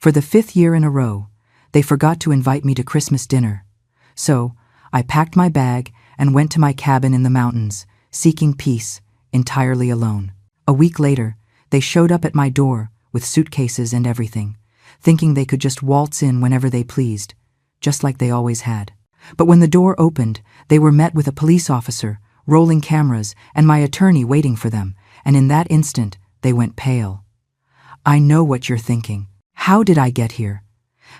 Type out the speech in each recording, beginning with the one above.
For the 5th year in a row, they forgot to invite me to Christmas dinner. So, I packed my bag and went to my cabin in the mountains, seeking peace, entirely alone. A week later, they showed up at my door with suitcases and everything, thinking they could just waltz in whenever they pleased, just like they always had. But when the door opened, they were met with a police officer, rolling cameras, and my attorney waiting for them, and in that instant, they went pale. I know what you're thinking. How did I get here?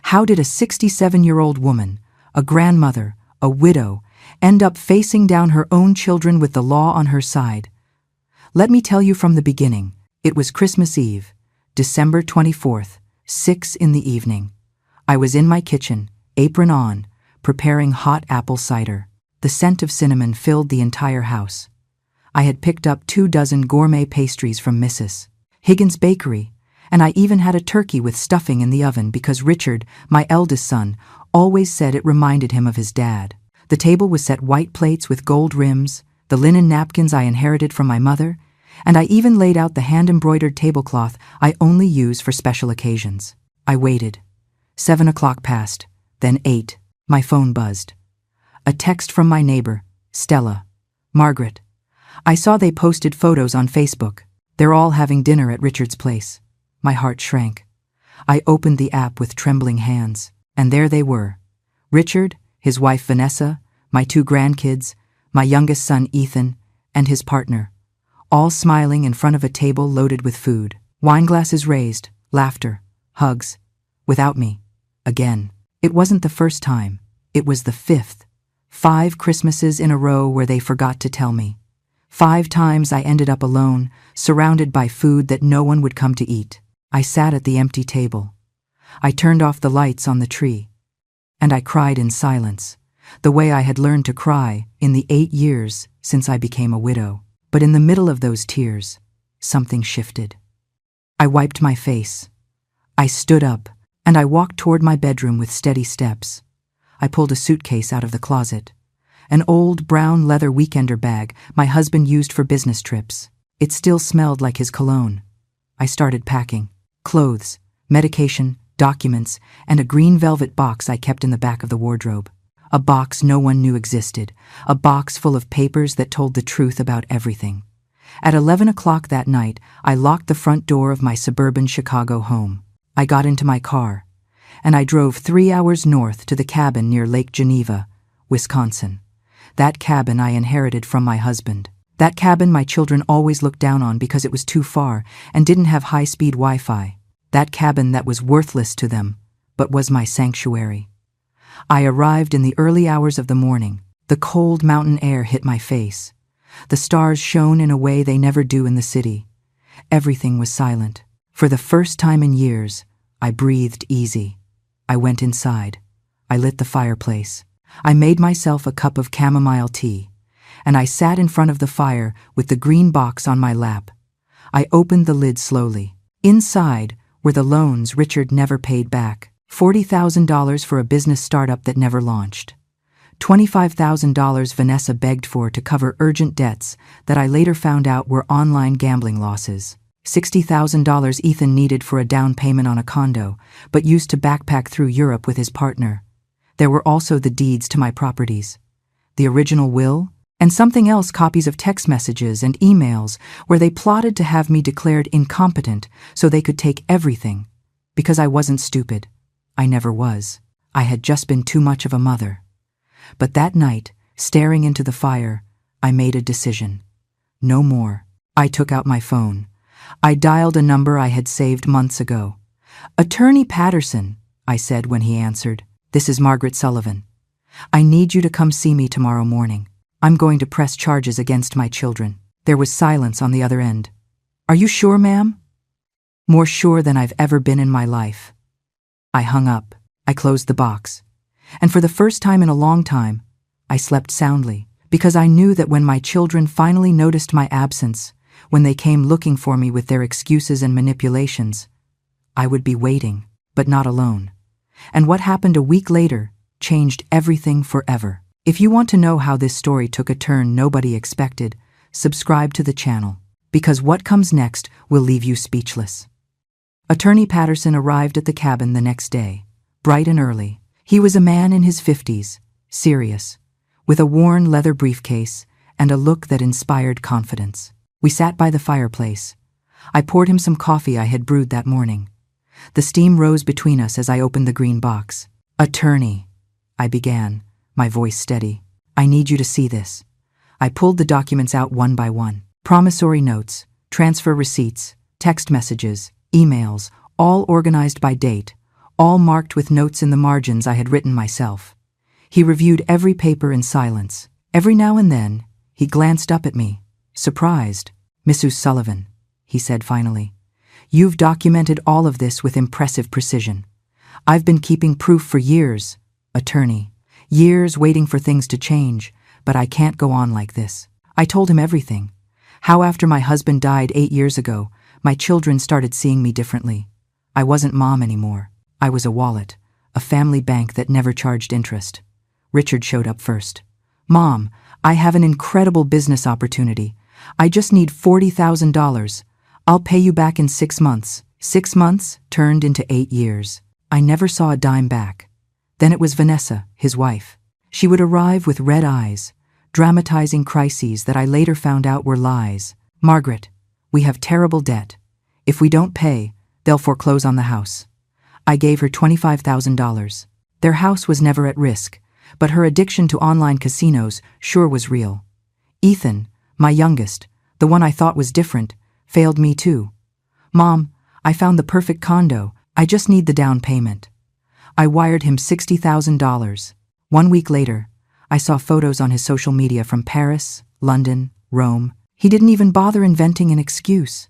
How did a 67-year-old woman, a grandmother, a widow, end up facing down her own children with the law on her side? Let me tell you from the beginning. It was Christmas Eve, December 24th, 6 in the evening. I was in my kitchen, apron on, preparing hot apple cider. The scent of cinnamon filled the entire house. I had picked up 24 gourmet pastries from Mrs. Higgins' bakery, and I even had a turkey with stuffing in the oven because Richard, my eldest son, always said it reminded him of his dad. The table was set white plates with gold rims, the linen napkins I inherited from my mother, and I even laid out the hand-embroidered tablecloth I only use for special occasions. I waited. 7 o'clock passed, then 8. My phone buzzed. A text from my neighbor, Stella. Margaret. I saw they posted photos on Facebook. They're all having dinner at Richard's place. My heart shrank. I opened the app with trembling hands, and there they were. Richard, his wife Vanessa, my 2 grandkids, my youngest son Ethan, and his partner, all smiling in front of a table loaded with food. Wine glasses raised, laughter, hugs. Without me. Again. It wasn't the first time. It was the 5th. 5 Christmases in a row where they forgot to tell me. 5 times I ended up alone, surrounded by food that no one would come to eat. I sat at the empty table. I turned off the lights on the tree. And I cried in silence, the way I had learned to cry in the 8 years since I became a widow. But in the middle of those tears, something shifted. I wiped my face. I stood up, and I walked toward my bedroom with steady steps. I pulled a suitcase out of the closet. An old brown leather weekender bag my husband used for business trips. It still smelled like his cologne. I started packing. Clothes, medication, documents, and a green velvet box I kept in the back of the wardrobe. A box no one knew existed. A box full of papers that told the truth about everything. At 11 o'clock that night, I locked the front door of my suburban Chicago home. I got into my car, and I drove 3 hours north to the cabin near Lake Geneva, Wisconsin. That cabin I inherited from my husband. That cabin my children always looked down on because it was too far and didn't have high-speed Wi-Fi. That cabin that was worthless to them, but was my sanctuary. I arrived in the early hours of the morning. The cold mountain air hit my face. The stars shone in a way they never do in the city. Everything was silent. For the first time in years, I breathed easy. I went inside. I lit the fireplace. I made myself a cup of chamomile tea, and I sat in front of the fire with the green box on my lap. I opened the lid slowly. Inside were the loans Richard never paid back. $40,000 for a business startup that never launched. $25,000 Vanessa begged for to cover urgent debts that I later found out were online gambling losses. $60,000 Ethan needed for a down payment on a condo, but used to backpack through Europe with his partner. There were also the deeds to my properties, the original will, and something else, copies of text messages and emails where they plotted to have me declared incompetent so they could take everything. Because I wasn't stupid. I never was. I had just been too much of a mother. But that night, staring into the fire, I made a decision. No more. I took out my phone. I dialed a number I had saved months ago. "Attorney Patterson," I said when he answered. "This is Margaret Sullivan. I need you to come see me tomorrow morning. I'm going to press charges against my children." There was silence on the other end. "Are you sure, ma'am?" "More sure than I've ever been in my life." I hung up. I closed the box. And for the first time in a long time, I slept soundly, because I knew that when my children finally noticed my absence, when they came looking for me with their excuses and manipulations, I would be waiting, but not alone. And what happened a week later changed everything forever. If you want to know how this story took a turn nobody expected, subscribe to the channel, because what comes next will leave you speechless. Attorney Patterson arrived at the cabin the next day, bright and early. He was a man in his 50s, serious, with a worn leather briefcase and a look that inspired confidence. We sat by the fireplace. I poured him some coffee I had brewed that morning. The steam rose between us as I opened the green box. "Attorney," I began, my voice steady. "I need you to see this." I pulled the documents out one by one. Promissory notes, transfer receipts, text messages, emails, all organized by date, all marked with notes in the margins I had written myself. He reviewed every paper in silence. Every now and then, he glanced up at me, surprised. "Mrs. Sullivan," he said finally, "you've documented all of this with impressive precision. I've been keeping proof for years, attorney. Years waiting for things to change, but I can't go on like this." I told him everything. How after my husband died 8 years ago, my children started seeing me differently. I wasn't mom anymore. I was a wallet, a family bank that never charged interest. Richard showed up first. "Mom, I have an incredible business opportunity. I just need $40,000. I'll pay you back in 6 months. 6 months turned into 8 years. I never saw a dime back. Then it was Vanessa, his wife. She would arrive with red eyes, dramatizing crises that I later found out were lies. "Margaret, we have terrible debt. If we don't pay, they'll foreclose on the house." I gave her $25,000. Their house was never at risk, but her addiction to online casinos sure was real. Ethan, my youngest, the one I thought was different, failed me too. "Mom, I found the perfect condo. I just need the down payment." I wired him $60,000. 1 week later, I saw photos on his social media from Paris, London, Rome. He didn't even bother inventing an excuse.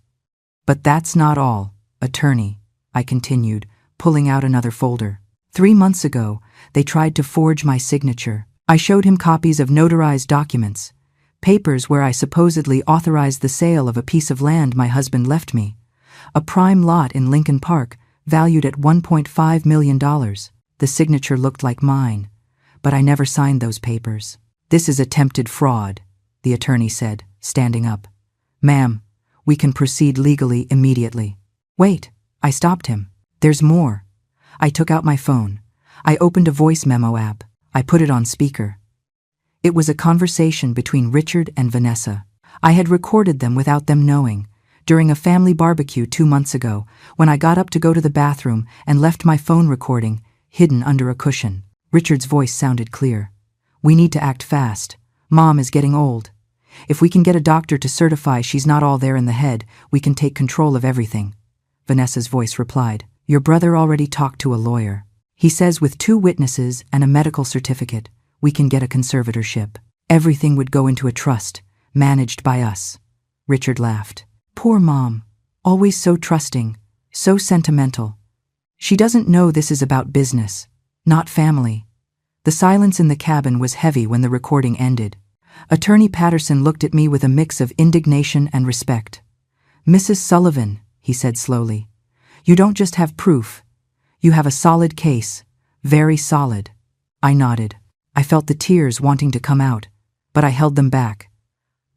"But that's not all, attorney," I continued, pulling out another folder. 3 months ago, they tried to forge my signature. I showed him copies of notarized documents, papers where I supposedly authorized the sale of a piece of land my husband left me, a prime lot in Lincoln Park valued at $1.5 million. The signature looked like mine, but I never signed those papers. "This is attempted fraud," the attorney said, standing up. "Ma'am, we can proceed legally immediately." "Wait," I stopped him. "There's more." I took out my phone. I opened a voice memo app. I put it on speaker. It was a conversation between Richard and Vanessa. I had recorded them without them knowing, during a family barbecue 2 months ago, when I got up to go to the bathroom and left my phone recording hidden under a cushion. Richard's voice sounded clear. "We need to act fast. Mom is getting old. If we can get a doctor to certify she's not all there in the head, we can take control of everything." Vanessa's voice replied, "Your brother already talked to a lawyer. He says with 2 witnesses and a medical certificate, we can get a conservatorship. Everything would go into a trust, managed by us." Richard laughed. "Poor Mom, always so trusting, so sentimental. She doesn't know this is about business, not family." The silence in the cabin was heavy when the recording ended. Attorney Patterson looked at me with a mix of indignation and respect. "Mrs. Sullivan," he said slowly, "you don't just have proof. You have a solid case, very solid." I nodded. I felt the tears wanting to come out, but I held them back.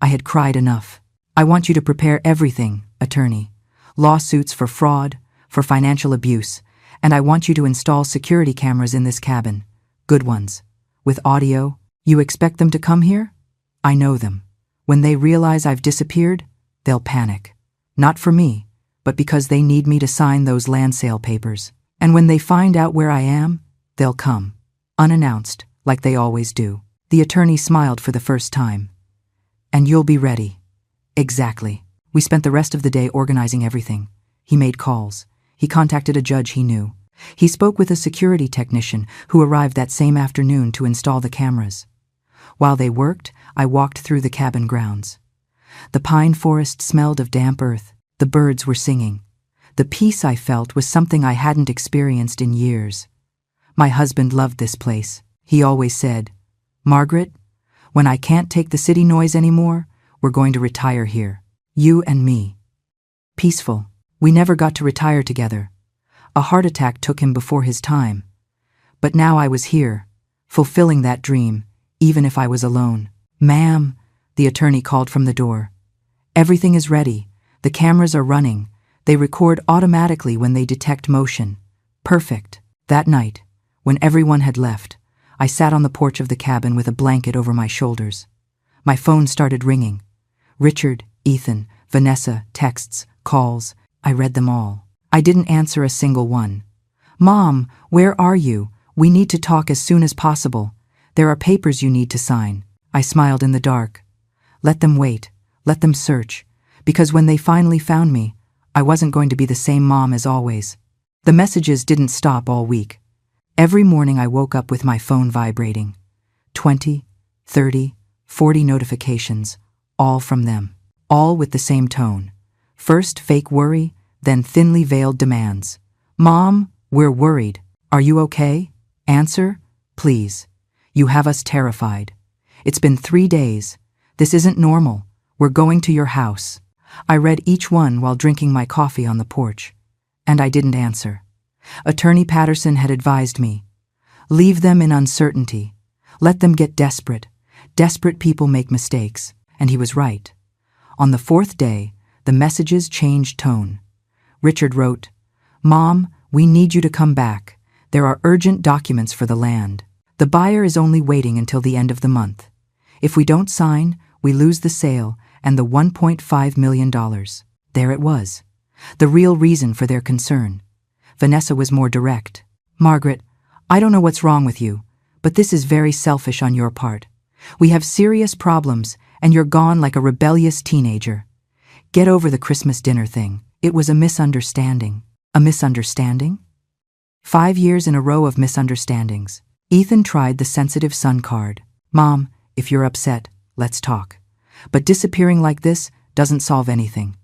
I had cried enough. "I want you to prepare everything, attorney. Lawsuits for fraud, for financial abuse, and I want you to install security cameras in this cabin. Good ones. With audio. You expect them to come here? I know them. When they realize I've disappeared, they'll panic. Not for me, but because they need me to sign those land sale papers. And when they find out where I am, they'll come. Unannounced, like they always do." The attorney smiled for the first time. "And you'll be ready." "Exactly." We spent the rest of the day organizing everything. He made calls. He contacted a judge he knew. He spoke with a security technician who arrived that same afternoon to install the cameras. While they worked, I walked through the cabin grounds. The pine forest smelled of damp earth. The birds were singing. The peace I felt was something I hadn't experienced in years. My husband loved this place. He always said, "Margaret, when I can't take the city noise anymore, we're going to retire here. You and me." Peaceful. We never got to retire together. A heart attack took him before his time. But now I was here, fulfilling that dream, even if I was alone. "Ma'am," the attorney called from the door. "Everything is ready. The cameras are running. They record automatically when they detect motion. Perfect. That night, when everyone had left, I sat on the porch of the cabin with a blanket over my shoulders. My phone started ringing. Richard, Ethan, Vanessa, texts, calls. I read them all. I didn't answer a single one. "Mom, where are you? We need to talk as soon as possible. There are papers you need to sign." I smiled in the dark. Let them wait. Let them search. Because when they finally found me, I wasn't going to be the same mom as always. The messages didn't stop all week. Every morning I woke up with my phone vibrating. 20, 30, 40 notifications, all from them. All with the same tone. First fake worry, then thinly veiled demands. "Mom, we're worried. Are you okay? Answer, please. You have us terrified. It's been 3 days. This isn't normal. We're going to your house." I read each one while drinking my coffee on the porch. And I didn't answer. Attorney Patterson had advised me, "Leave them in uncertainty. Let them get desperate. Desperate people make mistakes." And he was right. On the 4th day, the messages changed tone. Richard wrote, "Mom, we need you to come back. There are urgent documents for the land. The buyer is only waiting until the end of the month. If we don't sign, we lose the sale and the $1.5 million. There it was. The real reason for their concern. Vanessa was more direct. "Margaret, I don't know what's wrong with you, but this is very selfish on your part. We have serious problems, and you're gone like a rebellious teenager. Get over the Christmas dinner thing. It was a misunderstanding." A misunderstanding? 5 years in a row of misunderstandings. Ethan tried the sensitive son card. "Mom, if you're upset, let's talk. But disappearing like this doesn't solve anything.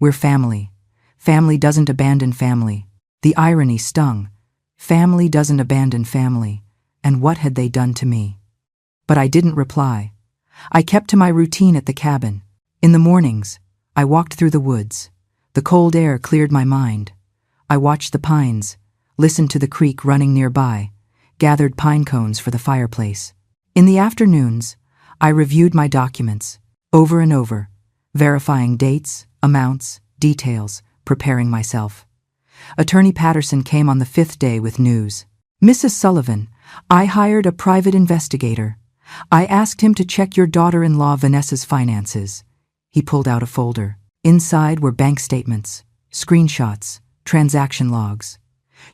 We're family. Family doesn't abandon family." The irony stung. Family doesn't abandon family. And what had they done to me? But I didn't reply. I kept to my routine at the cabin. In the mornings, I walked through the woods. The cold air cleared my mind. I watched the pines, listened to the creek running nearby, gathered pine cones for the fireplace. In the afternoons, I reviewed my documents, over and over, verifying dates, amounts, details, preparing myself. Attorney Patterson came on the 5th day with news. "Mrs. Sullivan, I hired a private investigator. I asked him to check your daughter-in-law Vanessa's finances." He pulled out a folder. Inside were bank statements, screenshots, transaction logs.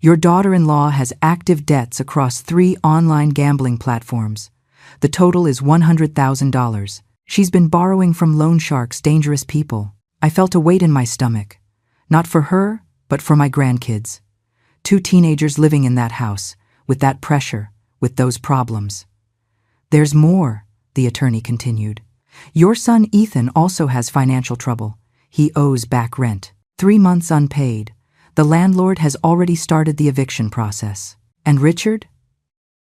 "Your daughter-in-law has active debts across 3 online gambling platforms. The total is $100,000. She's been borrowing from loan sharks, dangerous people." I felt a weight in my stomach. Not for her, but for my grandkids. 2 teenagers living in that house, with that pressure, with those problems. "There's more," the attorney continued. "Your son Ethan also has financial trouble. He owes back rent. 3 months unpaid. The landlord has already started the eviction process. And Richard?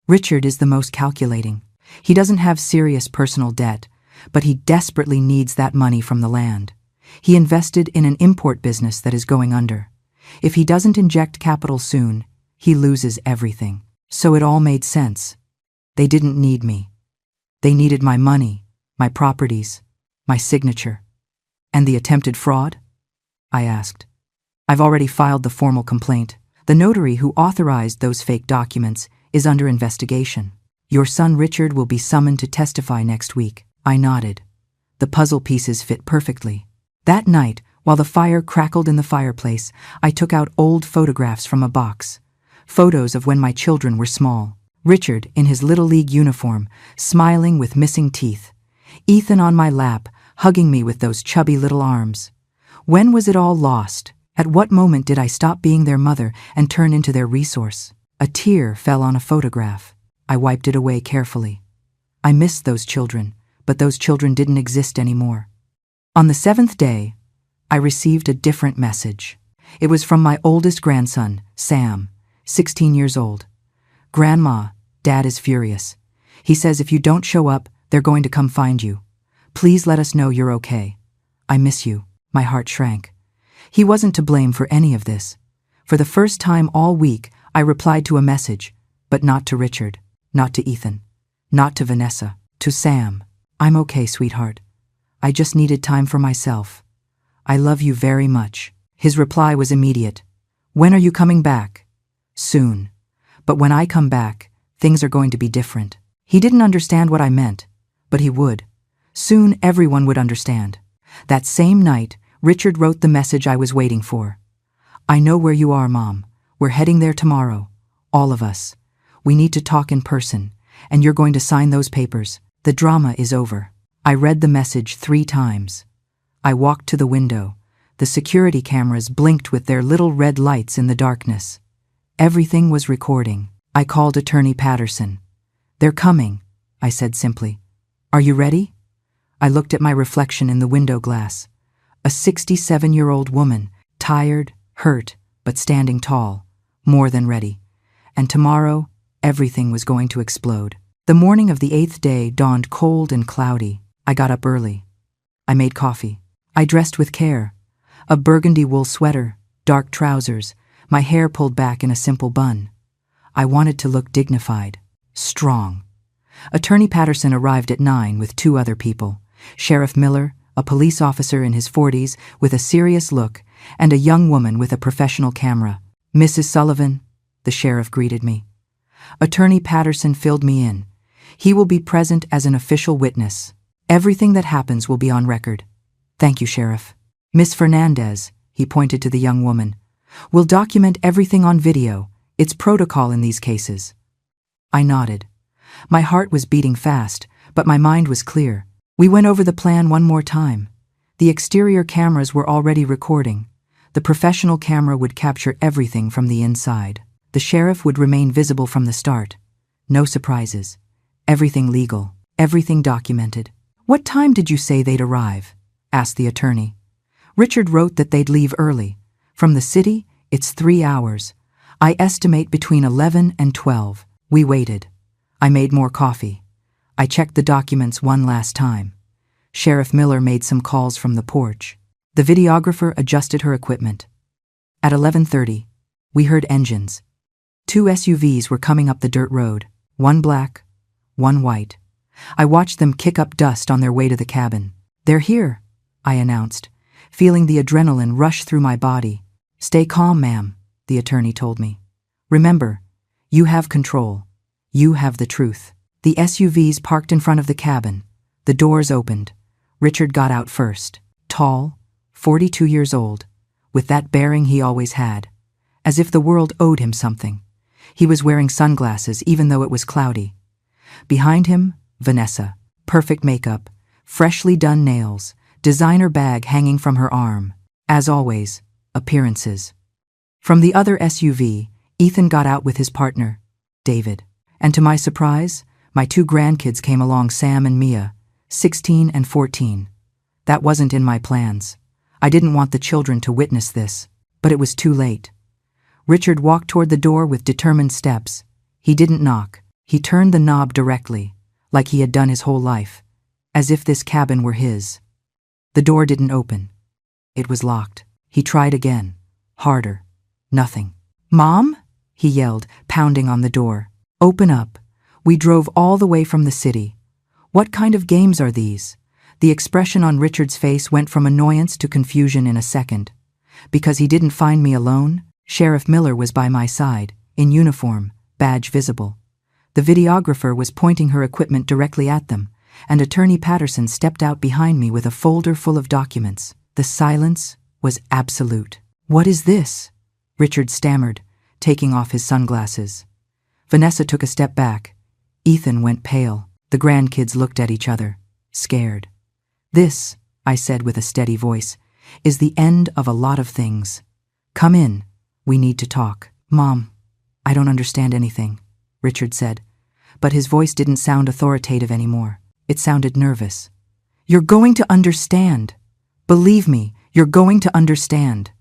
Richard is the most calculating. He doesn't have serious personal debt, but he desperately needs that money from the land. He invested in an import business that is going under. If he doesn't inject capital soon, he loses everything." So it all made sense. They didn't need me. They needed my money, my properties, my signature. "And the attempted fraud?" I asked. "I've already filed the formal complaint. The notary who authorized those fake documents is under investigation. Your son Richard will be summoned to testify next week." I nodded. The puzzle pieces fit perfectly. That night, while the fire crackled in the fireplace, I took out old photographs from a box. Photos of when my children were small. Richard in his Little League uniform, smiling with missing teeth. Ethan on my lap, hugging me with those chubby little arms. When was it all lost? At what moment did I stop being their mother and turn into their resource? A tear fell on a photograph. I wiped it away carefully. I missed those children, but those children didn't exist anymore. On the 7th day, I received a different message. It was from my oldest grandson, Sam, 16 years old. "Grandma, Dad is furious. He says if you don't show up, they're going to come find you. Please let us know you're okay. I miss you." My heart shrank. He wasn't to blame for any of this. For the first time all week, I replied to a message, but not to Richard, not to Ethan, not to Vanessa, to Sam. "I'm okay, sweetheart. I just needed time for myself. I love you very much." His reply was immediate. When are you coming back? Soon. But when I come back, things are going to be different. He didn't understand what I meant, but he would. Soon everyone would understand. That same night, Richard wrote the message I was waiting for. I know where you are, Mom. We're heading there tomorrow. All of us. We need to talk in person, and you're going to sign those papers. The drama is over. I read the message 3 times. I walked to the window. The security cameras blinked with their little red lights in the darkness. Everything was recording. I called Attorney Patterson. They're coming, I said simply. Are you ready? I looked at my reflection in the window glass. A 67-year-old woman, tired, hurt, but standing tall, more than ready. And tomorrow, everything was going to explode. The morning of the 8th day dawned cold and cloudy. I got up early. I made coffee. I dressed with care. A burgundy wool sweater, dark trousers, my hair pulled back in a simple bun. I wanted to look dignified, strong. Attorney Patterson arrived at 9 with 2 other people. Sheriff Miller, a police officer in his 40s with a serious look, and a young woman with a professional camera. Mrs. Sullivan, the sheriff greeted me. Attorney Patterson filled me in. He will be present as an official witness. Everything that happens will be on record. Thank you, Sheriff. Miss Fernandez, he pointed to the young woman, will document everything on video. It's protocol in these cases. I nodded. My heart was beating fast, but my mind was clear. We went over the plan one more time. The exterior cameras were already recording. The professional camera would capture everything from the inside. The sheriff would remain visible from the start. No surprises. Everything legal. Everything documented. What time did you say they'd arrive? Asked the attorney. Richard wrote that they'd leave early. From the city, it's 3 hours. I estimate between 11 and 12. We waited. I made more coffee. I checked the documents one last time. Sheriff Miller made some calls from the porch. The videographer adjusted her equipment. At 11:30, we heard engines. 2 SUVs were coming up the dirt road, one black, one white. I watched them kick up dust on their way to the cabin. They're here, I announced, feeling the adrenaline rush through my body. Stay calm, ma'am, the attorney told me. Remember, you have control. You have the truth. The SUVs parked in front of the cabin. The doors opened. Richard got out first. Tall, 42 years old, with that bearing he always had, as if the world owed him something. He was wearing sunglasses even though it was cloudy. Behind him, Vanessa, perfect makeup, freshly done nails, designer bag hanging from her arm. As always, appearances. From the other SUV, Ethan got out with his partner, David. And to my surprise, my 2 grandkids came along, Sam and Mia, 16 and 14. That wasn't in my plans. I didn't want the children to witness this, but it was too late. Richard walked toward the door with determined steps. He didn't knock. He turned the knob directly, like he had done his whole life, as if this cabin were his. The door didn't open. It was locked. He tried again, harder. Nothing. Mom? He yelled, pounding on the door. Open up. We drove all the way from the city. What kind of games are these? The expression on Richard's face went from annoyance to confusion in a second. Because he didn't find me alone, Sheriff Miller was by my side, in uniform, badge visible. The videographer was pointing her equipment directly at them, and Attorney Patterson stepped out behind me with a folder full of documents. The silence was absolute. What is this? Richard stammered, taking off his sunglasses. Vanessa took a step back. Ethan went pale. The grandkids looked at each other, scared. This, I said with a steady voice, is the end of a lot of things. Come in. We need to talk. Mom, I don't understand anything, Richard said, but his voice didn't sound authoritative anymore. It sounded nervous. You're going to understand. Believe me, you're going to understand.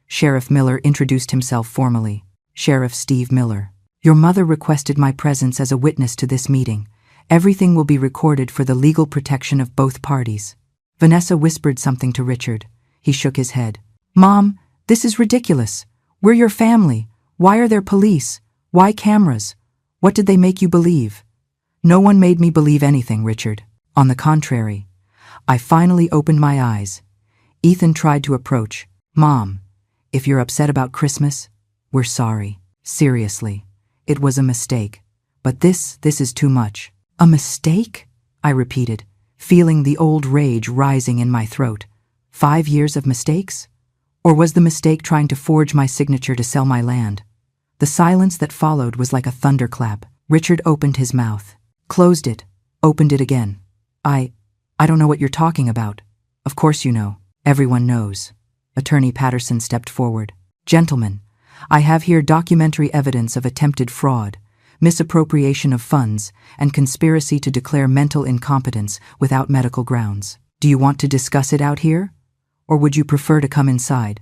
Sheriff Miller introduced himself formally. Sheriff Steve Miller. Your mother requested my presence as a witness to this meeting. Everything will be recorded for the legal protection of both parties. Vanessa whispered something to Richard. He shook his head. Mom, this is ridiculous. We're your family. Why are there police? Why cameras? What did they make you believe? No one made me believe anything, Richard. On the contrary, I finally opened my eyes. Ethan tried to approach. Mom, If you're upset about Christmas, we're sorry. Seriously, it was a mistake. But this is too much. A mistake? I repeated, feeling the old rage rising in my throat. 5 years of mistakes? Or was the mistake trying to forge my signature to sell my land? The silence that followed was like a thunderclap. Richard opened his mouth, closed it, opened it again. I don't know what you're talking about. Of course you know. Everyone knows. Attorney Patterson stepped forward. Gentlemen, I have here documentary evidence of attempted fraud, misappropriation of funds, and conspiracy to declare mental incompetence without medical grounds. Do you want to discuss it out here? Or would you prefer to come inside?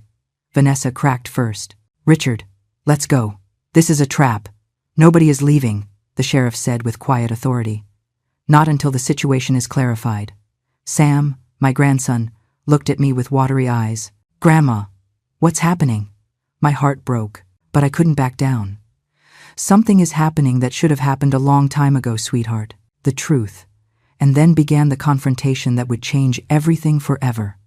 Vanessa cracked first. Richard, let's go. This is a trap. Nobody is leaving, the sheriff said with quiet authority. Not until the situation is clarified. Sam, my grandson, looked at me with watery eyes. Grandma, what's happening? My heart broke, but I couldn't back down. Something is happening that should have happened a long time ago, sweetheart. The truth. And then began the confrontation that would change everything forever.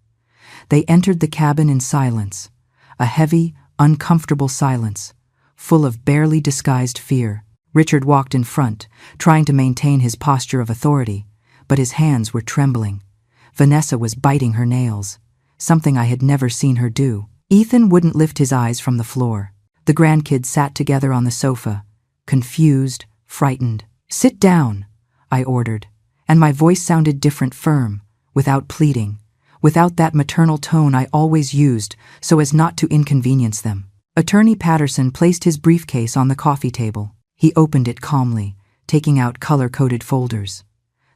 They entered the cabin in silence, a heavy, uncomfortable silence, full of barely disguised fear. Richard walked in front, trying to maintain his posture of authority, but his hands were trembling. Vanessa was biting her nails, something I had never seen her do. Ethan wouldn't lift his eyes from the floor. The grandkids sat together on the sofa, confused, frightened. Sit down, I ordered, and my voice sounded different, firm, without pleading, without that maternal tone I always used so as not to inconvenience them. Attorney Patterson placed his briefcase on the coffee table. He opened it calmly, taking out color-coded folders.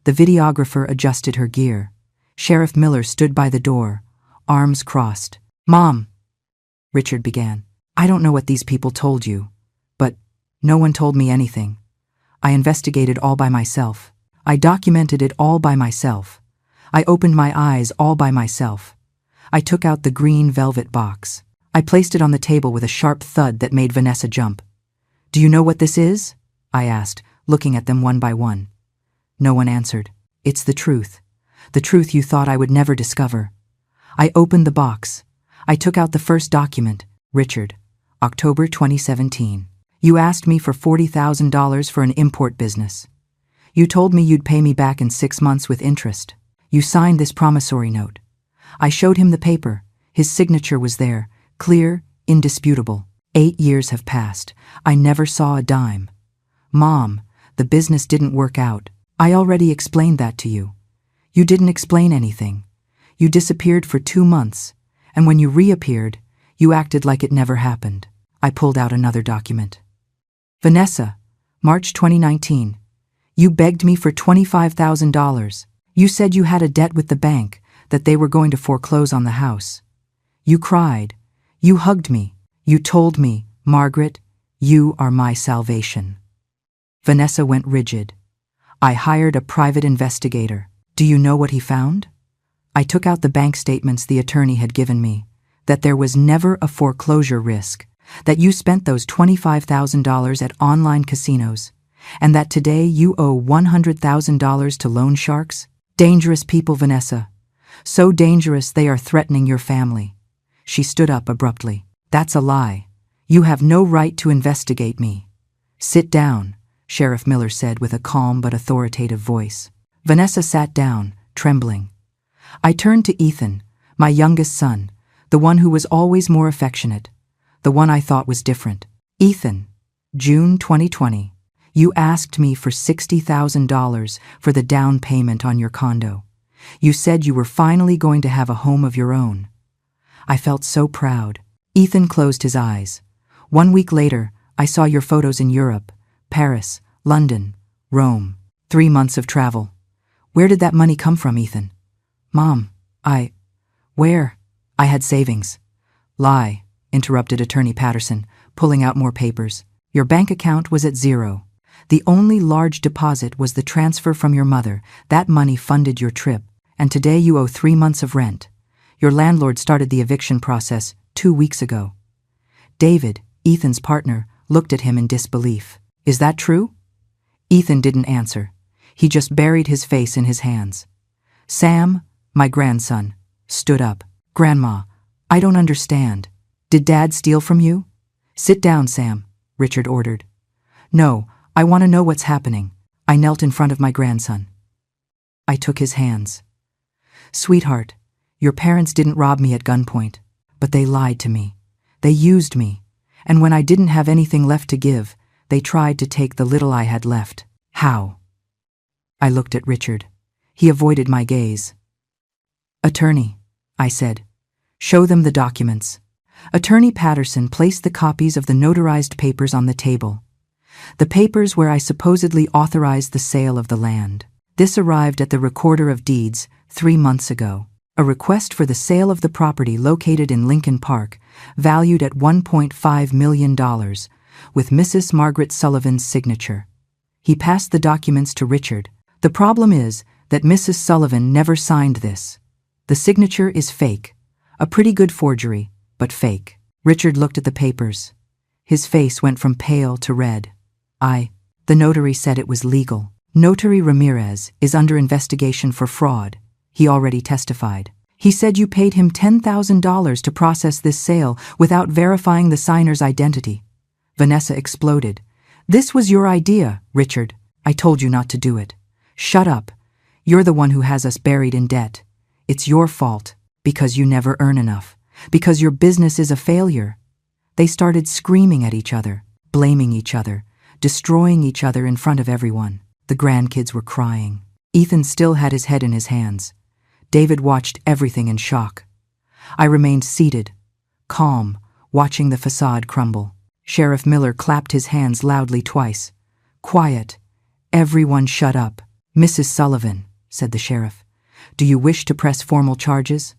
The videographer adjusted her gear. Sheriff Miller stood by the door, arms crossed. Mom, Richard began, I don't know what these people told you, but no one told me anything. I investigated all by myself. I documented it all by myself. I opened my eyes all by myself. I took out the green velvet box. I placed it on the table with a sharp thud that made Vanessa jump. Do you know what this is? I asked, looking at them one by one. No one answered. It's the truth you thought I would never discover. I opened the box. I took out the first document. Richard, October 2017. You asked me for $40,000 for an import business. You told me you'd pay me back in 6 months with interest. You signed this promissory note. I showed him the paper. His signature was there, clear, indisputable. 8 years have passed. I never saw a dime. Mom, the business didn't work out. I already explained that to you. You didn't explain anything. You disappeared for 2 months, and when you reappeared, you acted like it never happened. I pulled out another document. Vanessa, March 2019. You begged me for $25,000. You said you had a debt with the bank, that they were going to foreclose on the house. You cried. You hugged me. You told me, Margaret, you are my salvation. Vanessa went rigid. I hired a private investigator. Do you know what he found? I took out the bank statements the attorney had given me, that there was never a foreclosure risk, that you spent those $25,000 at online casinos, and that today you owe $100,000 to loan sharks? Dangerous people, Vanessa. So dangerous they are threatening your family. She stood up abruptly. That's a lie. You have no right to investigate me. Sit down, Sheriff Miller said with a calm but authoritative voice. Vanessa sat down, trembling. I turned to Ethan, my youngest son, the one who was always more affectionate, the one I thought was different. Ethan, June 2020. You asked me for $60,000 for the down payment on your condo. You said you were finally going to have a home of your own. I felt so proud. Ethan closed his eyes. 1 week later, I saw your photos in Europe, Paris, London, Rome. 3 months of travel. Where did that money come from, Ethan? Mom, where? I had savings. Lie, interrupted Attorney Patterson, pulling out more papers. Your bank account was at zero. The only large deposit was the transfer from your mother. That money funded your trip, and today you owe 3 months of rent. Your landlord started the eviction process 2 weeks ago. David, Ethan's partner, looked at him in disbelief. Is that true? Ethan didn't answer. He just buried his face in his hands. Sam, my grandson, stood up. Grandma, I don't understand. Did Dad steal from you? Sit down, Sam, Richard ordered. No, I want to know what's happening. I knelt in front of my grandson. I took his hands. Sweetheart, your parents didn't rob me at gunpoint, but they lied to me. They used me, and when I didn't have anything left to give, they tried to take the little I had left. How? I looked at Richard. He avoided my gaze. Attorney, I said. Show them the documents. Attorney Patterson placed the copies of the notarized papers on the table. The papers where I supposedly authorized the sale of the land. This arrived at the Recorder of Deeds 3 months ago. A request for the sale of the property located in Lincoln Park, valued at $1.5 million, with Mrs. Margaret Sullivan's signature. He passed the documents to Richard. The problem is that Mrs. Sullivan never signed this. The signature is fake. A pretty good forgery, but fake. Richard looked at the papers. His face went from pale to red. The notary said it was legal. Notary Ramirez is under investigation for fraud. He already testified. He said you paid him $10,000 to process this sale without verifying the signer's identity. Vanessa exploded. This was your idea, Richard. I told you not to do it. Shut up. You're the one who has us buried in debt. It's your fault, because you never earn enough, because your business is a failure. They started screaming at each other, blaming each other, destroying each other in front of everyone. The grandkids were crying. Ethan still had his head in his hands. David watched everything in shock. I remained seated, calm, watching the facade crumble. Sheriff Miller clapped his hands loudly twice. Quiet. Everyone shut up. Mrs. Sullivan, said the sheriff, do you wish to press formal charges?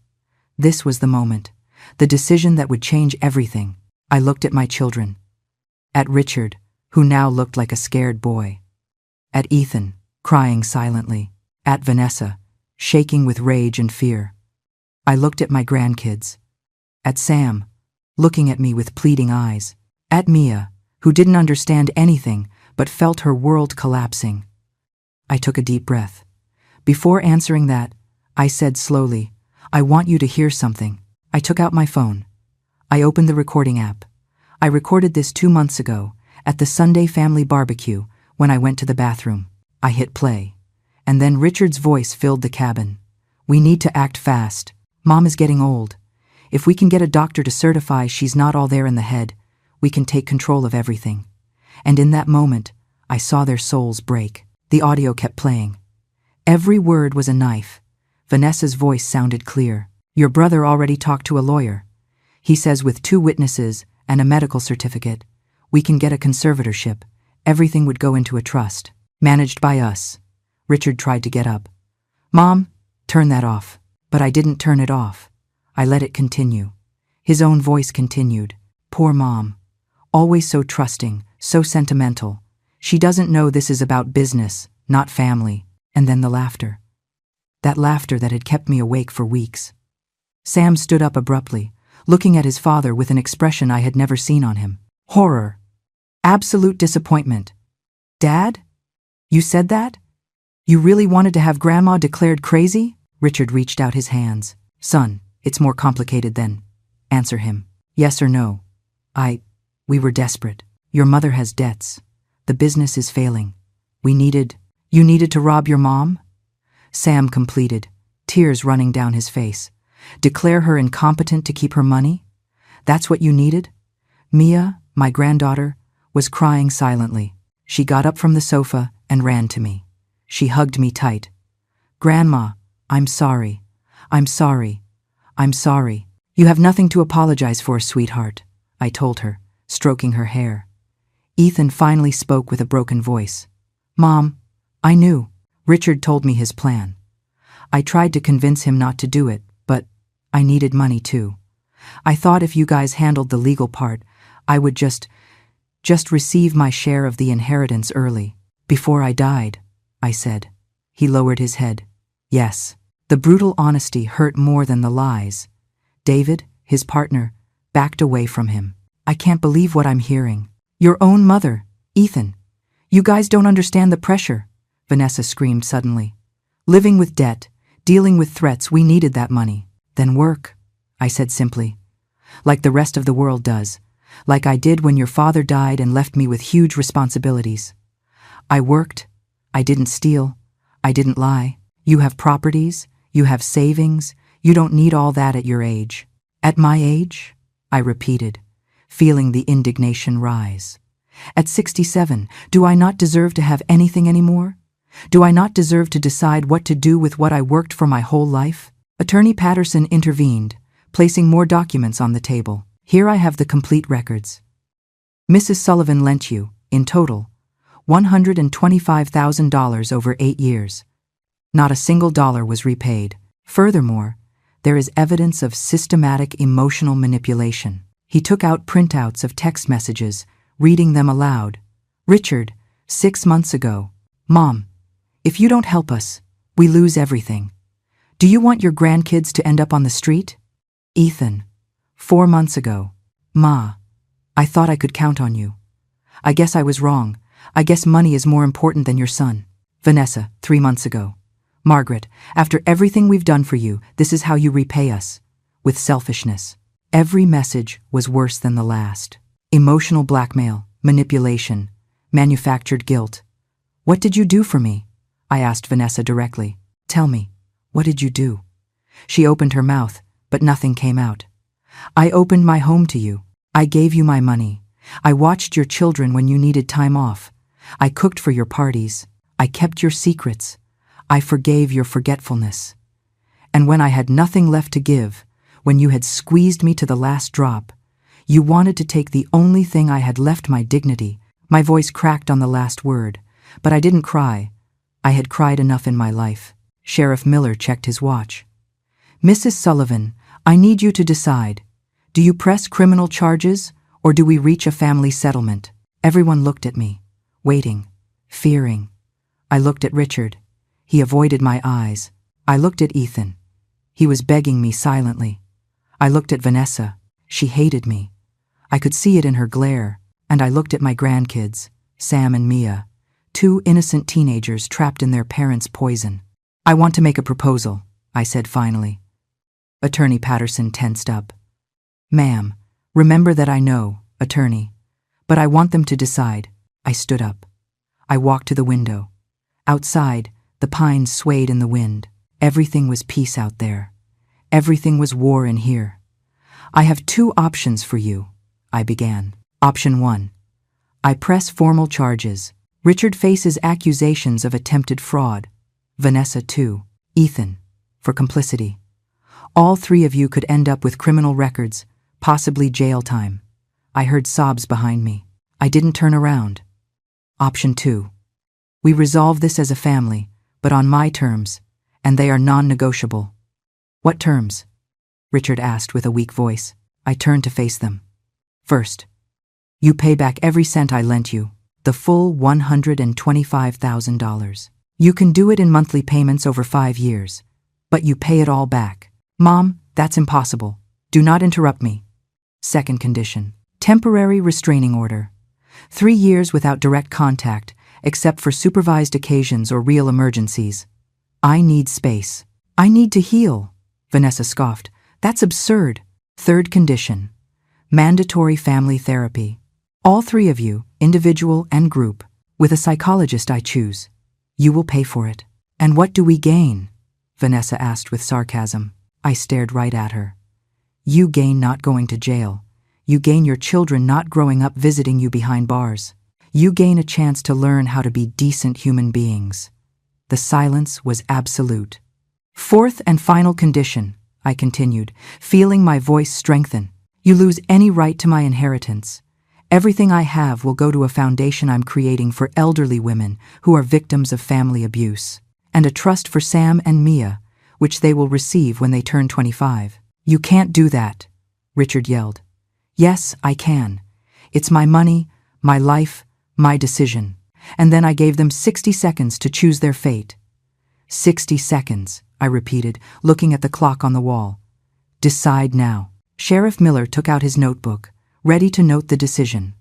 This was the moment, the decision that would change everything. I looked at my children. At Richard, who now looked like a scared boy. At Ethan, crying silently. At Vanessa, shaking with rage and fear. I looked at my grandkids. At Sam, looking at me with pleading eyes. At Mia, who didn't understand anything but felt her world collapsing. I took a deep breath. Before answering that, I said slowly, I want you to hear something. I took out my phone. I opened the recording app. I recorded this 2 months ago, at the Sunday family barbecue, when I went to the bathroom. I hit play. And then Richard's voice filled the cabin. We need to act fast. Mom is getting old. If we can get a doctor to certify she's not all there in the head, we can take control of everything. And in that moment, I saw their souls break. The audio kept playing. Every word was a knife. Vanessa's voice sounded clear. Your brother already talked to a lawyer. He says with 2 witnesses and a medical certificate, we can get a conservatorship. Everything would go into a trust, managed by us. Richard tried to get up. Mom, turn that off. But I didn't turn it off. I let it continue. His own voice continued. Poor Mom. Always so trusting, so sentimental. She doesn't know this is about business, not family. And then the laughter. That laughter that had kept me awake for weeks. Sam stood up abruptly, looking at his father with an expression I had never seen on him. Horror. Absolute disappointment. Dad? You said that? You really wanted to have Grandma declared crazy? Richard reached out his hands. Son, it's more complicated than. Answer him. Yes or no? We were desperate. Your mother has debts. The business is failing. You needed to rob your mom? Sam completed, tears running down his face. Declare her incompetent to keep her money? That's what you needed? Mia, my granddaughter, was crying silently. She got up from the sofa and ran to me. She hugged me tight. Grandma, I'm sorry. I'm sorry. I'm sorry. You have nothing to apologize for, sweetheart, I told her, stroking her hair. Ethan finally spoke with a broken voice. Mom, I knew. Richard told me his plan. I tried to convince him not to do it, but I needed money too. I thought if you guys handled the legal part, I would just receive my share of the inheritance early. Before I died, I said. He lowered his head. Yes. The brutal honesty hurt more than the lies. David, his partner, backed away from him. I can't believe what I'm hearing. Your own mother, Ethan. You guys don't understand the pressure, Vanessa screamed suddenly. Living with debt, dealing with threats, we needed that money. Then work, I said simply. like the rest of the world does, like I did when your father died and left me with huge responsibilities. I worked, I didn't steal, I didn't lie. You have properties, you have savings, you don't need all that at your age. At my age? I repeated, feeling the indignation rise. At 67, do I not deserve to have anything anymore? Do I not deserve to decide what to do with what I worked for my whole life? Attorney Patterson intervened, placing more documents on the table. Here I have the complete records. Mrs. Sullivan lent you, in total, $125,000 over 8 years. Not a single dollar was repaid. Furthermore, there is evidence of systematic emotional manipulation. He took out printouts of text messages, reading them aloud. Richard, 6 months ago. Mom, if you don't help us, we lose everything. Do you want your grandkids to end up on the street? Ethan, 4 months ago. Ma, I thought I could count on you. I guess I was wrong. I guess money is more important than your son. Vanessa, 3 months ago. Margaret, after everything we've done for you, this is how you repay us. With selfishness. Every message was worse than the last. Emotional blackmail, manipulation, manufactured guilt. What did you do for me? I asked Vanessa directly. Tell me, what did you do? She opened her mouth, but nothing came out. I opened my home to you. I gave you my money. I watched your children when you needed time off. I cooked for your parties. I kept your secrets. I forgave your forgetfulness. And when I had nothing left to give, when you had squeezed me to the last drop, you wanted to take the only thing I had left, my dignity. My voice cracked on the last word, but I didn't cry. I had cried enough in my life. Sheriff Miller checked his watch. Mrs. Sullivan, I need you to decide. Do you press criminal charges, or do we reach a family settlement? Everyone looked at me, waiting, fearing. I looked at Richard. He avoided my eyes. I looked at Ethan. He was begging me silently. I looked at Vanessa. She hated me. I could see it in her glare, and I looked at my grandkids, Sam and Mia, 2 innocent teenagers trapped in their parents' poison. I want to make a proposal, I said finally. Attorney Patterson tensed up. Ma'am, remember that I know, attorney, but I want them to decide. I stood up. I walked to the window. Outside, the pines swayed in the wind. Everything was peace out there. Everything was war in here. I have 2 options for you, I began. Option 1. I press formal charges. Richard faces accusations of attempted fraud. Vanessa too. Ethan, for complicity. All 3 of you could end up with criminal records, possibly jail time. I heard sobs behind me. I didn't turn around. Option 2. We resolve this as a family, but on my terms, and they are non-negotiable. What terms? Richard asked with a weak voice. I turned to face them. First, you pay back every cent I lent you, the full $125,000. You can do it in monthly payments over 5 years, but you pay it all back. Mom, that's impossible. Do not interrupt me. Second condition, temporary restraining order. 3 years without direct contact, except for supervised occasions or real emergencies. I need space. I need to heal. Vanessa scoffed. That's absurd. Third condition, mandatory family therapy. All 3 of you, individual and group, with a psychologist I choose. You will pay for it. And what do we gain? Vanessa asked with sarcasm. I stared right at her. You gain not going to jail. You gain your children not growing up visiting you behind bars. You gain a chance to learn how to be decent human beings. The silence was absolute. Fourth and final condition, I continued, feeling my voice strengthen. You lose any right to my inheritance. Everything I have will go to a foundation I'm creating for elderly women who are victims of family abuse, and a trust for Sam and Mia, which they will receive when they turn 25. You can't do that, Richard yelled. Yes, I can. It's my money, my life, my decision. And then I gave them 60 seconds to choose their fate. 60 seconds, I repeated, looking at the clock on the wall. Decide now. Sheriff Miller took out his notebook, ready to note the decision.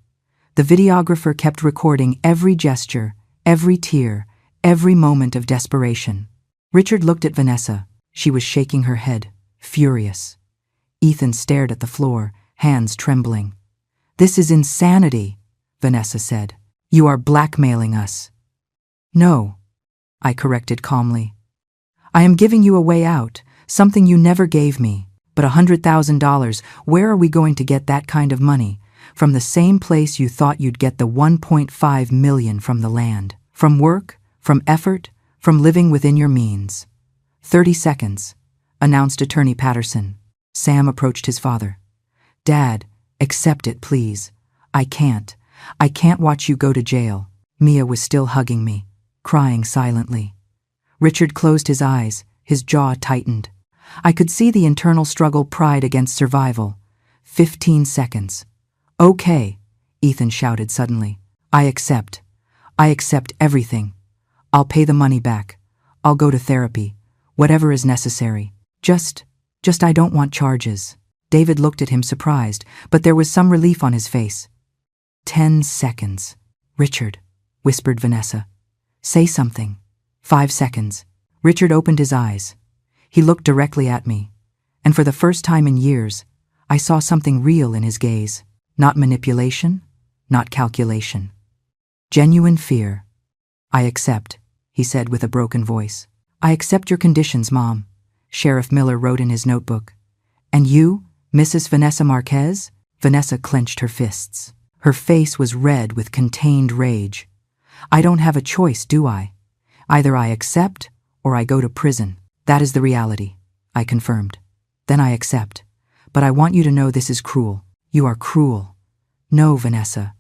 The videographer kept recording every gesture, every tear, every moment of desperation. Richard looked at Vanessa. She was shaking her head, furious. Ethan stared at the floor, hands trembling. "This is insanity," Vanessa said. "You are blackmailing us." "No," I corrected calmly. "I am giving you a way out, something you never gave me. But $100,000, where are we going to get that kind of money? From the same place you thought you'd get the $1.5 million from the land. From work, from effort, from living within your means." 30 seconds, announced Attorney Patterson. Sam approached his father. "Dad, accept it, please. I can't watch you go to jail." Mia was still hugging me, crying silently. Richard closed his eyes, his jaw tightened. I could see the internal struggle, pride against survival. 15 seconds. "Okay," Ethan shouted suddenly. I accept everything. I'll pay the money back. I'll go to therapy, whatever is necessary. Just I don't want charges." David looked at him surprised, but there was some relief on his face. 10 seconds. "Richard," whispered Vanessa. "Say something." 5 seconds. Richard opened his eyes. He looked directly at me, and for the first time in years, I saw something real in his gaze. Not manipulation, not calculation. Genuine fear. "I accept," he said with a broken voice. "I accept your conditions, Mom," Sheriff Miller wrote in his notebook. "And you, Mrs. Vanessa Marquez?" Vanessa clenched her fists. Her face was red with contained rage. "I don't have a choice, do I? Either I accept or I go to prison. That is the reality," I confirmed. "Then I accept. But I want you to know this is cruel. You are cruel." "No, Vanessa.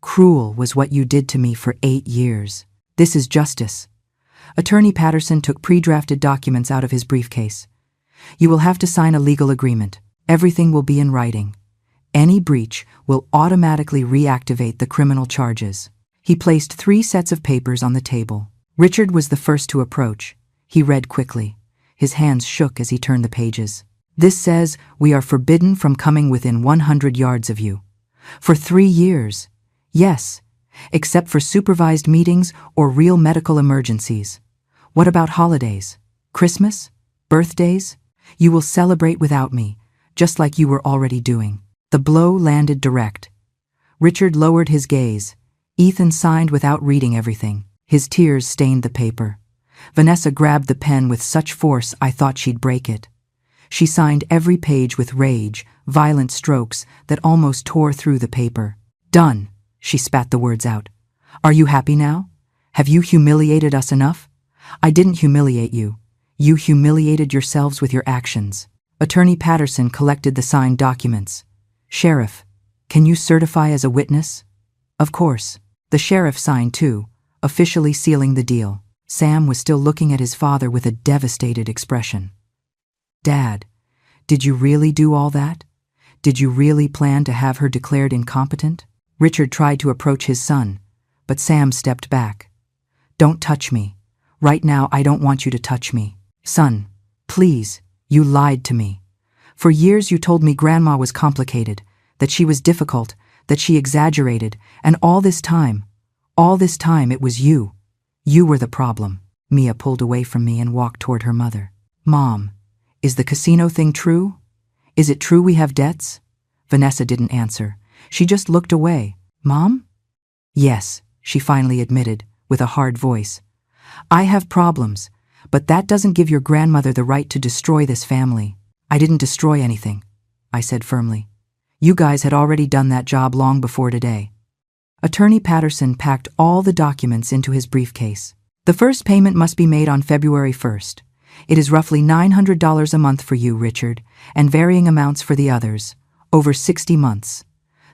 Cruel was what you did to me for 8 years. This is justice." Attorney Patterson took pre-drafted documents out of his briefcase. "You will have to sign a legal agreement. Everything will be in writing. Any breach will automatically reactivate the criminal charges." He placed 3 sets of papers on the table. Richard was the first to approach. He read quickly. His hands shook as he turned the pages. "This says we are forbidden from coming within 100 yards of you. For 3 years. Yes, except for supervised meetings or real medical emergencies. What about holidays? Christmas? Birthdays? You will celebrate without me, just like you were already doing." The blow landed direct. Richard lowered his gaze. Ethan signed without reading everything. His tears stained the paper. Vanessa grabbed the pen with such force I thought she'd break it. She signed every page with rage, violent strokes that almost tore through the paper. "Done," she spat the words out. "Are you happy now? Have you humiliated us enough?" "I didn't humiliate you. You humiliated yourselves with your actions." Attorney Patterson collected the signed documents. "Sheriff, can you certify as a witness?" "Of course." The sheriff signed too, officially sealing the deal. Sam was still looking at his father with a devastated expression. "Dad, did you really do all that? Did you really plan to have her declared incompetent?" Richard tried to approach his son, but Sam stepped back. "Don't touch me. Right now, I don't want you to touch me. Son, please, you lied to me. For years you told me Grandma was complicated, that she was difficult, that she exaggerated, and all this time it was you. You were the problem." Mia pulled away from me and walked toward her mother. "Mom, is the casino thing true? Is it true we have debts?" Vanessa didn't answer. She just looked away. "Mom?" "Yes," she finally admitted, with a hard voice. "I have problems, but that doesn't give your grandmother the right to destroy this family." "I didn't destroy anything," I said firmly. "You guys had already done that job long before today." Attorney Patterson packed all the documents into his briefcase. "The first payment must be made on February 1st. It is roughly $900 a month for you, Richard, and varying amounts for the others, over 60 months.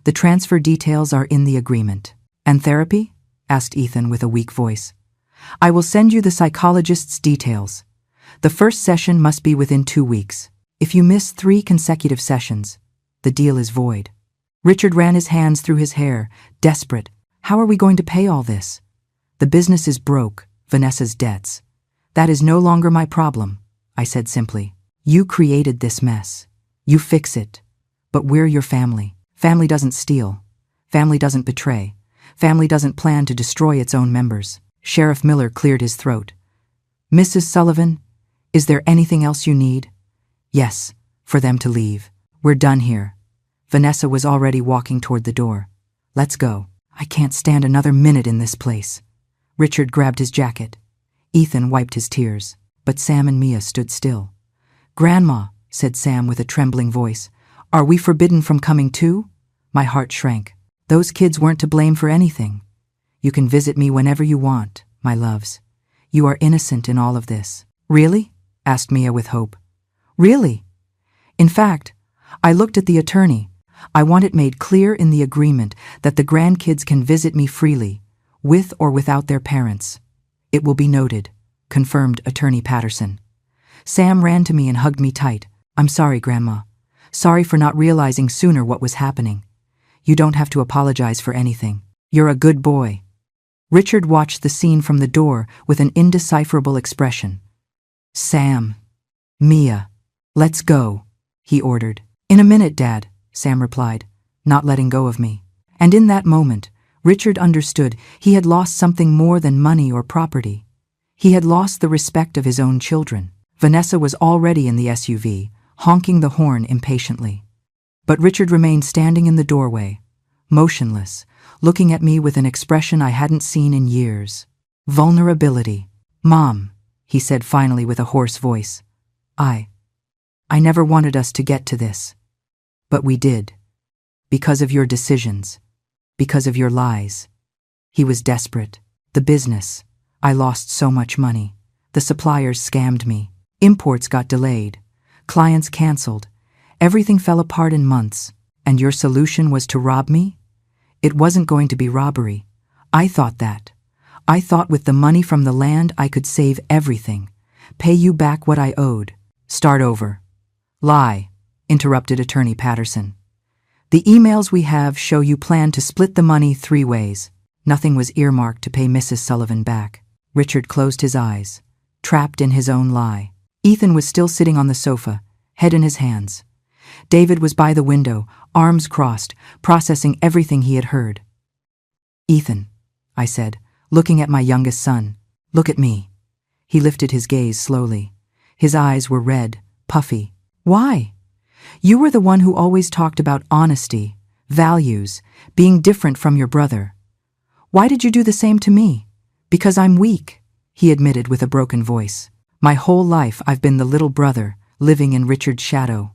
The transfer details are in the agreement." "And therapy?" asked Ethan with a weak voice. "I will send you the psychologist's details. The first session must be within 2 weeks. If you miss 3 consecutive sessions, the deal is void." Richard ran his hands through his hair, desperate. "How are we going to pay all this?" "The business is broke, Vanessa's debts. That is no longer my problem," I said simply. "You created this mess. You fix it. But we're your family. Family doesn't steal. Family doesn't betray. Family doesn't plan to destroy its own members." Sheriff Miller cleared his throat. "Mrs. Sullivan, is there anything else you need?" "Yes, for them to leave." We're done here. Vanessa was already walking toward the door. Let's go. I can't stand another minute in this place. Richard grabbed his jacket. Ethan wiped his tears, but Sam and Mia stood still. Grandma, said Sam with a trembling voice, are we forbidden from coming too? My heart shrank. Those kids weren't to blame for anything. You can visit me whenever you want, my loves. You are innocent in all of this. Really? Asked Mia with hope. Really? In fact, I looked at the attorney. I want it made clear in the agreement that the grandkids can visit me freely, with or without their parents. It will be noted, confirmed Attorney Patterson. Sam ran to me and hugged me tight. I'm sorry, Grandma. Sorry for not realizing sooner what was happening. You don't have to apologize for anything. You're a good boy. Richard watched the scene from the door with an indecipherable expression. Sam. Mia. Let's go, he ordered. In a minute, Dad, Sam replied, not letting go of me. And in that moment, Richard understood he had lost something more than money or property. He had lost the respect of his own children. Vanessa was already in the SUV, honking the horn impatiently. But Richard remained standing in the doorway, motionless, looking at me with an expression I hadn't seen in years. Vulnerability. Mom, he said finally with a hoarse voice. I never wanted us to get to this. But we did. Because of your decisions. Because of your lies. He was desperate. The business. I lost so much money. The suppliers scammed me. Imports got delayed. Clients canceled. Everything fell apart in months. And your solution was to rob me? It wasn't going to be robbery. I thought that. I thought with the money from the land I could save everything. Pay you back what I owed. Start over. Lie, interrupted Attorney Patterson. The emails we have show you plan to split the money 3 ways. Nothing was earmarked to pay Mrs. Sullivan back. Richard closed his eyes, trapped in his own lie. Ethan was still sitting on the sofa, head in his hands. David was by the window, arms crossed, processing everything he had heard. Ethan, I said, looking at my youngest son, look at me. He lifted his gaze slowly. His eyes were red, puffy. Why? You were the one who always talked about honesty, values, being different from your brother. Why did you do the same to me? Because I'm weak, he admitted with a broken voice. My whole life I've been the little brother, living in Richard's shadow.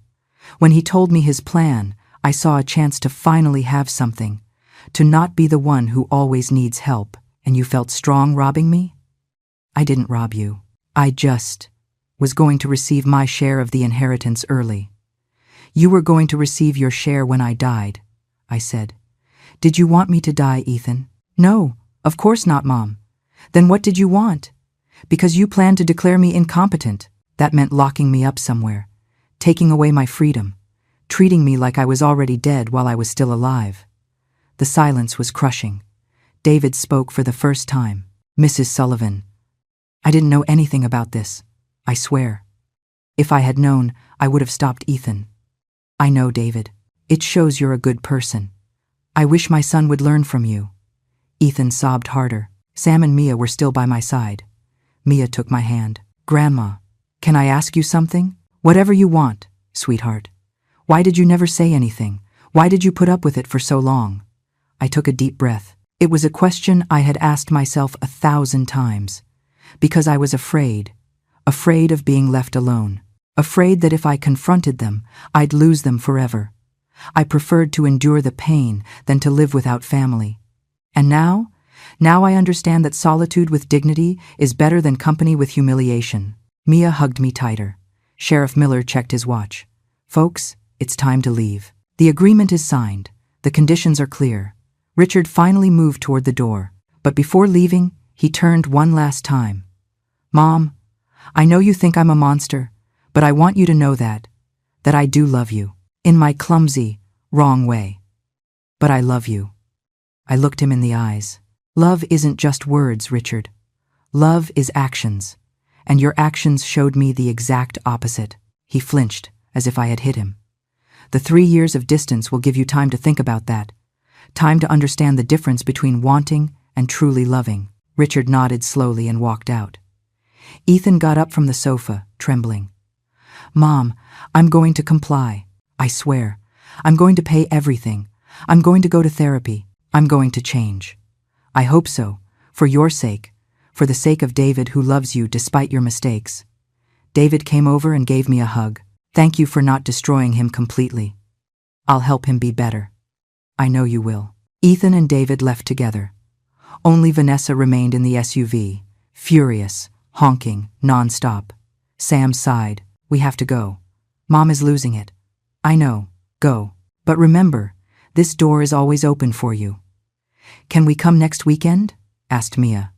When he told me his plan, I saw a chance to finally have something, to not be the one who always needs help, and you felt strong robbing me? I didn't rob you. I just was going to receive my share of the inheritance early. You were going to receive your share when I died, I said. Did you want me to die, Ethan? No, of course not, Mom. Then what did you want? Because you planned to declare me incompetent. That meant locking me up somewhere, taking away my freedom, treating me like I was already dead while I was still alive. The silence was crushing. David spoke for the first time. Mrs. Sullivan. I didn't know anything about this, I swear. If I had known, I would have stopped Ethan. I know, David. It shows you're a good person. I wish my son would learn from you. Ethan sobbed harder. Sam and Mia were still by my side. Mia took my hand. Grandma, can I ask you something? Whatever you want, sweetheart. Why did you never say anything? Why did you put up with it for so long? I took a deep breath. It was a question I had asked myself 1,000 times. Because I was afraid of being left alone. Afraid that if I confronted them, I'd lose them forever. I preferred to endure the pain than to live without family. And now I understand that solitude with dignity is better than company with humiliation. Mia hugged me tighter. Sheriff Miller checked his watch. Folks, it's time to leave. The agreement is signed. The conditions are clear. Richard finally moved toward the door, but before leaving, he turned one last time. Mom, I know you think I'm a monster, but I want you to know that I do love you, in my clumsy, wrong way. But I love you. I looked him in the eyes. Love isn't just words, Richard. Love is actions, and your actions showed me the exact opposite. He flinched, as if I had hit him. The 3 years of distance will give you time to think about that. Time to understand the difference between wanting and truly loving. Richard nodded slowly and walked out. Ethan got up from the sofa, trembling. Mom, I'm going to comply. I swear. I'm going to pay everything. I'm going to go to therapy. I'm going to change. I hope so, for your sake, for the sake of David who loves you despite your mistakes. David came over and gave me a hug. Thank you for not destroying him completely. I'll help him be better. I know you will. Ethan and David left together. Only Vanessa remained in the SUV, furious, honking, non-stop. Sam sighed. We have to go. Mom is losing it. I know. Go. But remember, this door is always open for you. Can we come next weekend? Asked Mia.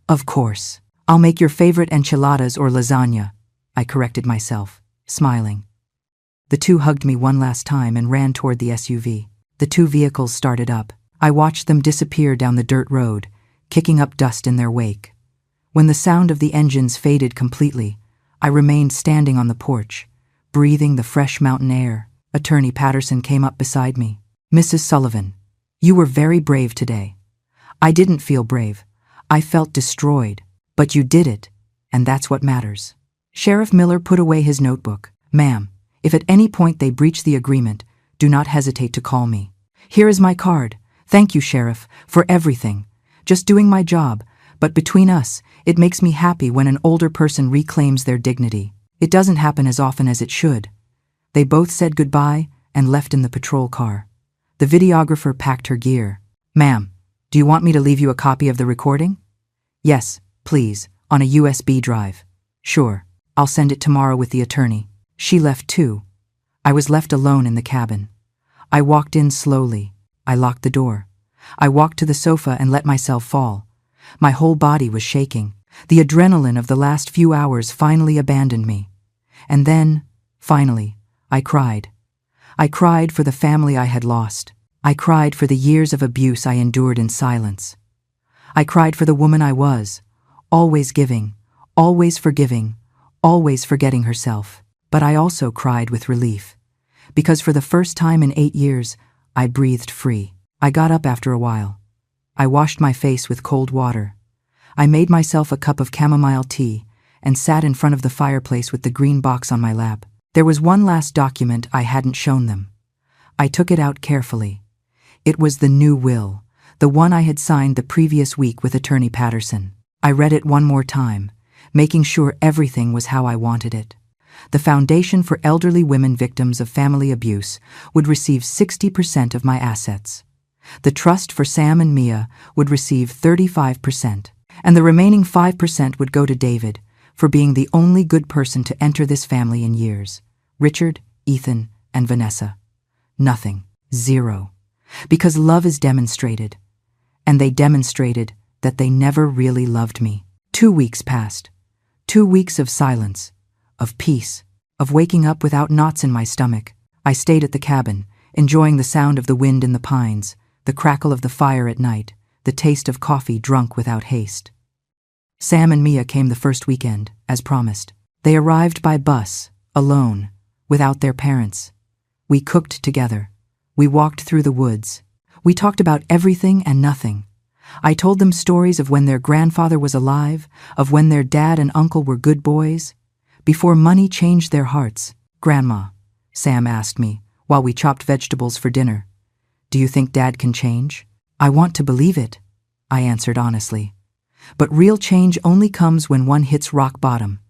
Of course. I'll make your favorite enchiladas or lasagna, I corrected myself, smiling. The two hugged me one last time and ran toward the SUV. The two vehicles started up. I watched them disappear down the dirt road, kicking up dust in their wake. When the sound of the engines faded completely, I remained standing on the porch, breathing the fresh mountain air. Attorney Patterson came up beside me. Mrs. Sullivan, you were very brave today. I didn't feel brave. I felt destroyed. But you did it, and that's what matters. Sheriff Miller put away his notebook. Ma'am, if at any point they breach the agreement, do not hesitate to call me. Here is my card. Thank you, Sheriff, for everything. Just doing my job, but between us, it makes me happy when an older person reclaims their dignity. It doesn't happen as often as it should. They both said goodbye and left in the patrol car. The videographer packed her gear. Ma'am, do you want me to leave you a copy of the recording? Yes, please, on a USB drive. Sure, I'll send it tomorrow with the attorney. She left too. I was left alone in the cabin. I walked in slowly. I locked the door. I walked to the sofa and let myself fall. My whole body was shaking. The adrenaline of the last few hours finally abandoned me. And then, finally, I cried. I cried for the family I had lost. I cried for the years of abuse I endured in silence. I cried for the woman I was, always giving, always forgiving, always forgetting herself. But I also cried with relief, because for the first time in 8 years, I breathed free. I got up after a while. I washed my face with cold water. I made myself a cup of chamomile tea and sat in front of the fireplace with the green box on my lap. There was one last document I hadn't shown them. I took it out carefully. It was the new will, the one I had signed the previous week with Attorney Patterson. I read it one more time, making sure everything was how I wanted it. The Foundation for Elderly Women Victims of Family Abuse would receive 60% of my assets. The Trust for Sam and Mia would receive 35%, and the remaining 5% would go to David for being the only good person to enter this family in years. Richard, Ethan, and Vanessa. Nothing. Zero. Because love is demonstrated. And they demonstrated that they never really loved me. 2 weeks passed. 2 weeks of silence, of peace, of waking up without knots in my stomach. I stayed at the cabin, enjoying the sound of the wind in the pines, the crackle of the fire at night, the taste of coffee drunk without haste. Sam and Mia came the first weekend, as promised. They arrived by bus, alone, without their parents. We cooked together. We walked through the woods. We talked about everything and nothing. I told them stories of when their grandfather was alive, of when their dad and uncle were good boys, before money changed their hearts. Grandma, Sam asked me, while we chopped vegetables for dinner, do you think Dad can change? I want to believe it, I answered honestly. But real change only comes when one hits rock bottom.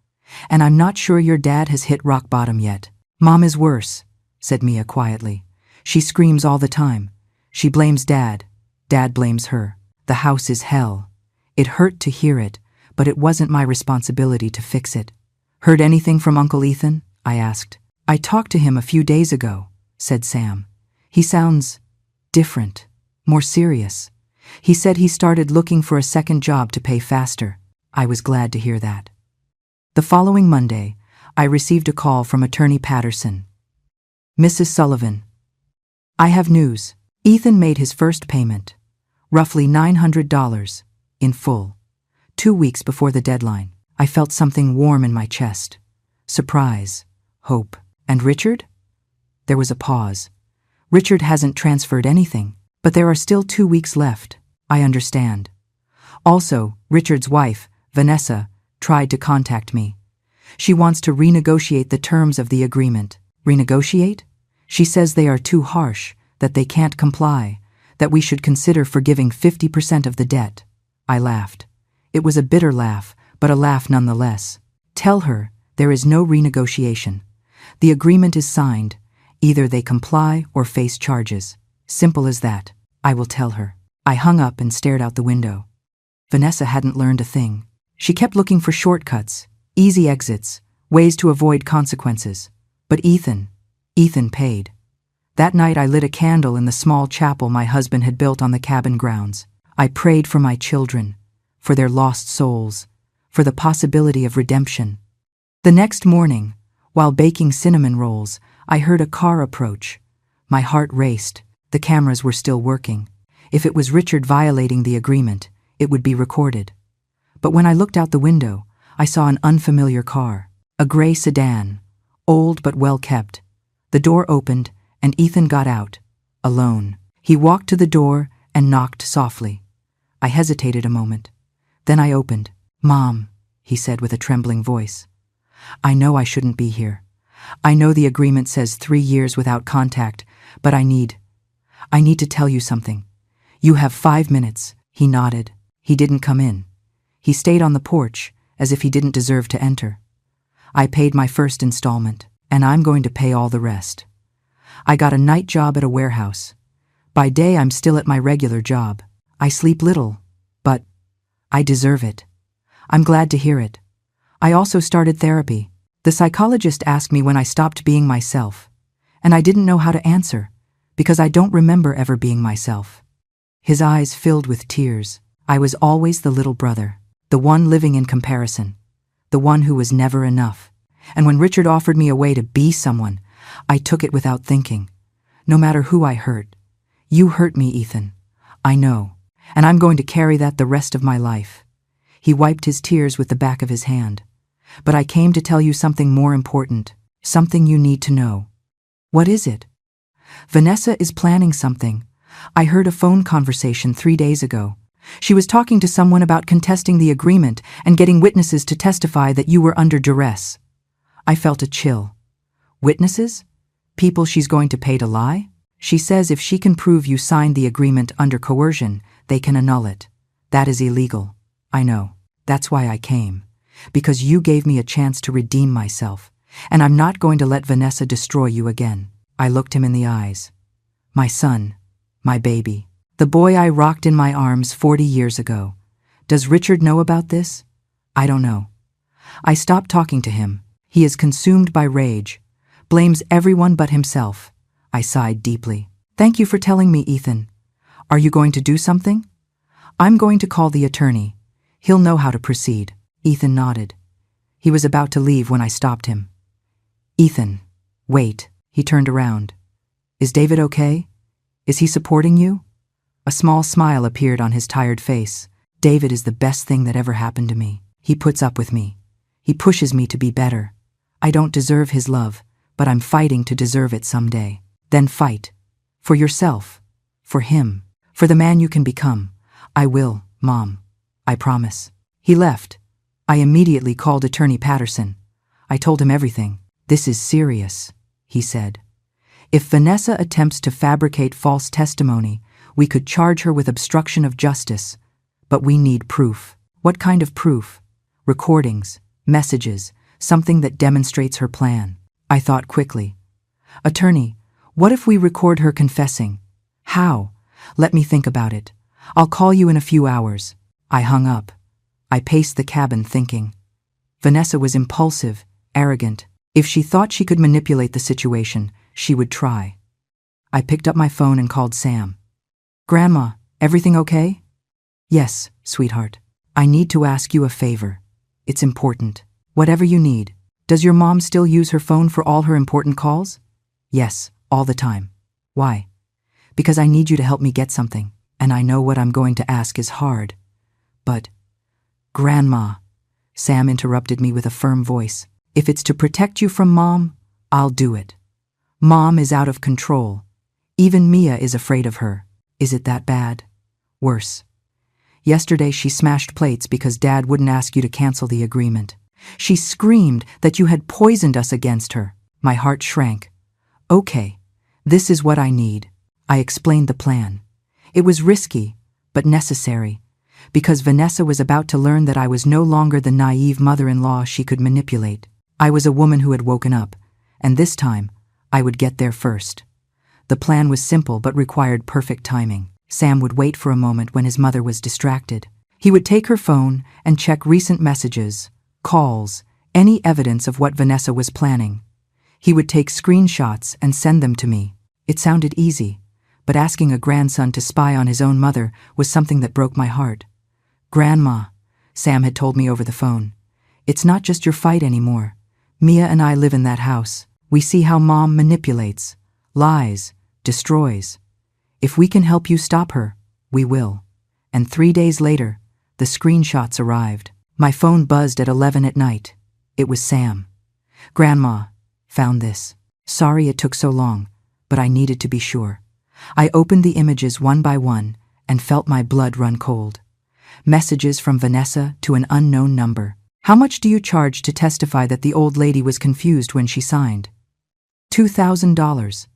And I'm not sure your dad has hit rock bottom yet. Mom is worse, said Mia quietly. She screams all the time. She blames Dad. Dad blames her. The house is hell. It hurt to hear it, but it wasn't my responsibility to fix it. Heard anything from Uncle Ethan? I asked. I talked to him a few days ago, said Sam. He sounds different, more serious. He said he started looking for a second job to pay faster. I was glad to hear that. The following Monday, I received a call from Attorney Patterson. Mrs. Sullivan, I have news. Ethan made his first payment, roughly $900, in full. 2 weeks before the deadline, I felt something warm in my chest. Surprise, hope. And Richard? There was a pause. Richard hasn't transferred anything, but there are still 2 weeks left. I understand. Also, Richard's wife, Vanessa, tried to contact me. She wants to renegotiate the terms of the agreement. Renegotiate? She says they are too harsh, that they can't comply, that we should consider forgiving 50% of the debt. I laughed. It was a bitter laugh, but a laugh nonetheless. Tell her there is no renegotiation. The agreement is signed. Either they comply or face charges. Simple as that. I will tell her. I hung up and stared out the window. Vanessa hadn't learned a thing. She kept looking for shortcuts, easy exits, ways to avoid consequences. But Ethan paid. That night I lit a candle in the small chapel my husband had built on the cabin grounds. I prayed for my children, for their lost souls, for the possibility of redemption. The next morning, while baking cinnamon rolls, I heard a car approach. My heart raced. The cameras were still working. If it was Richard violating the agreement, it would be recorded. But when I looked out the window, I saw an unfamiliar car, a gray sedan, old but well kept. The door opened, and Ethan got out, alone. He walked to the door and knocked softly. I hesitated a moment. Then I opened. "Mom," he said with a trembling voice. "I know I shouldn't be here. I know the agreement says 3 years without contact, but I need to tell you something. You have 5 minutes." He nodded. He didn't come in. He stayed on the porch, as if he didn't deserve to enter. "I paid my first installment, and I'm going to pay all the rest. I got a night job at a warehouse. By day I'm still at my regular job. I sleep little, but I deserve it. I'm glad to hear it. I also started therapy. The psychologist asked me when I stopped being myself, and I didn't know how to answer, because I don't remember ever being myself." His eyes filled with tears. I was always the little brother, the one living in comparison, the one who was never enough. And when Richard offered me a way to be someone, I took it without thinking. No matter who I hurt. You hurt me, Ethan. I know, and I'm going to carry that the rest of my life. He wiped his tears with the back of his hand. "But I came to tell you something more important, something you need to know." "What is it?" "Vanessa is planning something. I heard a phone conversation 3 days ago. She was talking to someone about contesting the agreement and getting witnesses to testify that you were under duress." I felt a chill. "Witnesses? People she's going to pay to lie?" "She says if she can prove you signed the agreement under coercion, they can annul it. That is illegal." "I know. That's why I came. Because you gave me a chance to redeem myself, and I'm not going to let Vanessa destroy you again." I looked him in the eyes. "My son, my baby, the boy I rocked in my arms 40 years ago. Does Richard know about this?" "I don't know." I stopped talking to him. He is consumed by rage, blames everyone but himself. I sighed deeply. "Thank you for telling me, Ethan. Are you going to do something?" "I'm going to call the attorney. He'll know how to proceed." Ethan nodded. He was about to leave when I stopped him. "Ethan, wait." He turned around. "Is David okay? Is he supporting you?" A small smile appeared on his tired face. "David is the best thing that ever happened to me. He puts up with me. He pushes me to be better. I don't deserve his love, but I'm fighting to deserve it someday." "Then fight. For yourself. For him. For the man you can become." "I will, Mom. I promise." He left. I immediately called Attorney Patterson. I told him everything. "This is serious," he said. "If Vanessa attempts to fabricate false testimony, we could charge her with obstruction of justice. But we need proof." "What kind of proof?" "Recordings, messages, something that demonstrates her plan." I thought quickly. "Attorney, what if we record her confessing?" "How?" "Let me think about it. I'll call you in a few hours." I hung up. I paced the cabin thinking. Vanessa was impulsive, arrogant. If she thought she could manipulate the situation, she would try. I picked up my phone and called Sam. "Grandma, everything okay?" "Yes, sweetheart. I need to ask you a favor. It's important. Whatever you need." "Does your mom still use her phone for all her important calls?" "Yes, all the time." "Why?" "Because I need you to help me get something, and I know what I'm going to ask is hard. But..." "Grandma," Sam interrupted me with a firm voice, "if it's to protect you from Mom, I'll do it. Mom is out of control. Even Mia is afraid of her. Is it that bad? Worse. Yesterday she smashed plates because Dad wouldn't ask you to cancel the agreement. She screamed that you had poisoned us against her." My heart shrank. "Okay, This is what I need. I explained the plan. It was risky, but necessary, because Vanessa was about to learn that I was no longer the naive mother-in-law she could manipulate. I was a woman who had woken up, and this time, I would get there first. The plan was simple but required perfect timing. Sam would wait for a moment when his mother was distracted. He would take her phone and check recent messages, calls, any evidence of what Vanessa was planning. He would take screenshots and send them to me. It sounded easy, but asking a grandson to spy on his own mother was something that broke my heart. "Grandma," Sam had told me over the phone, "it's not just your fight anymore. Mia and I live in that house. We see how Mom manipulates, lies, destroys. If we can help you stop her, we will." And 3 days later, the screenshots arrived. My phone buzzed at 11 at night. It was Sam. "Grandma, found this. Sorry it took so long, but I needed to be sure." I opened the images one by one and felt my blood run cold. Messages from Vanessa to an unknown number. "How much do you charge to testify that the old lady was confused when she signed?" $2,000.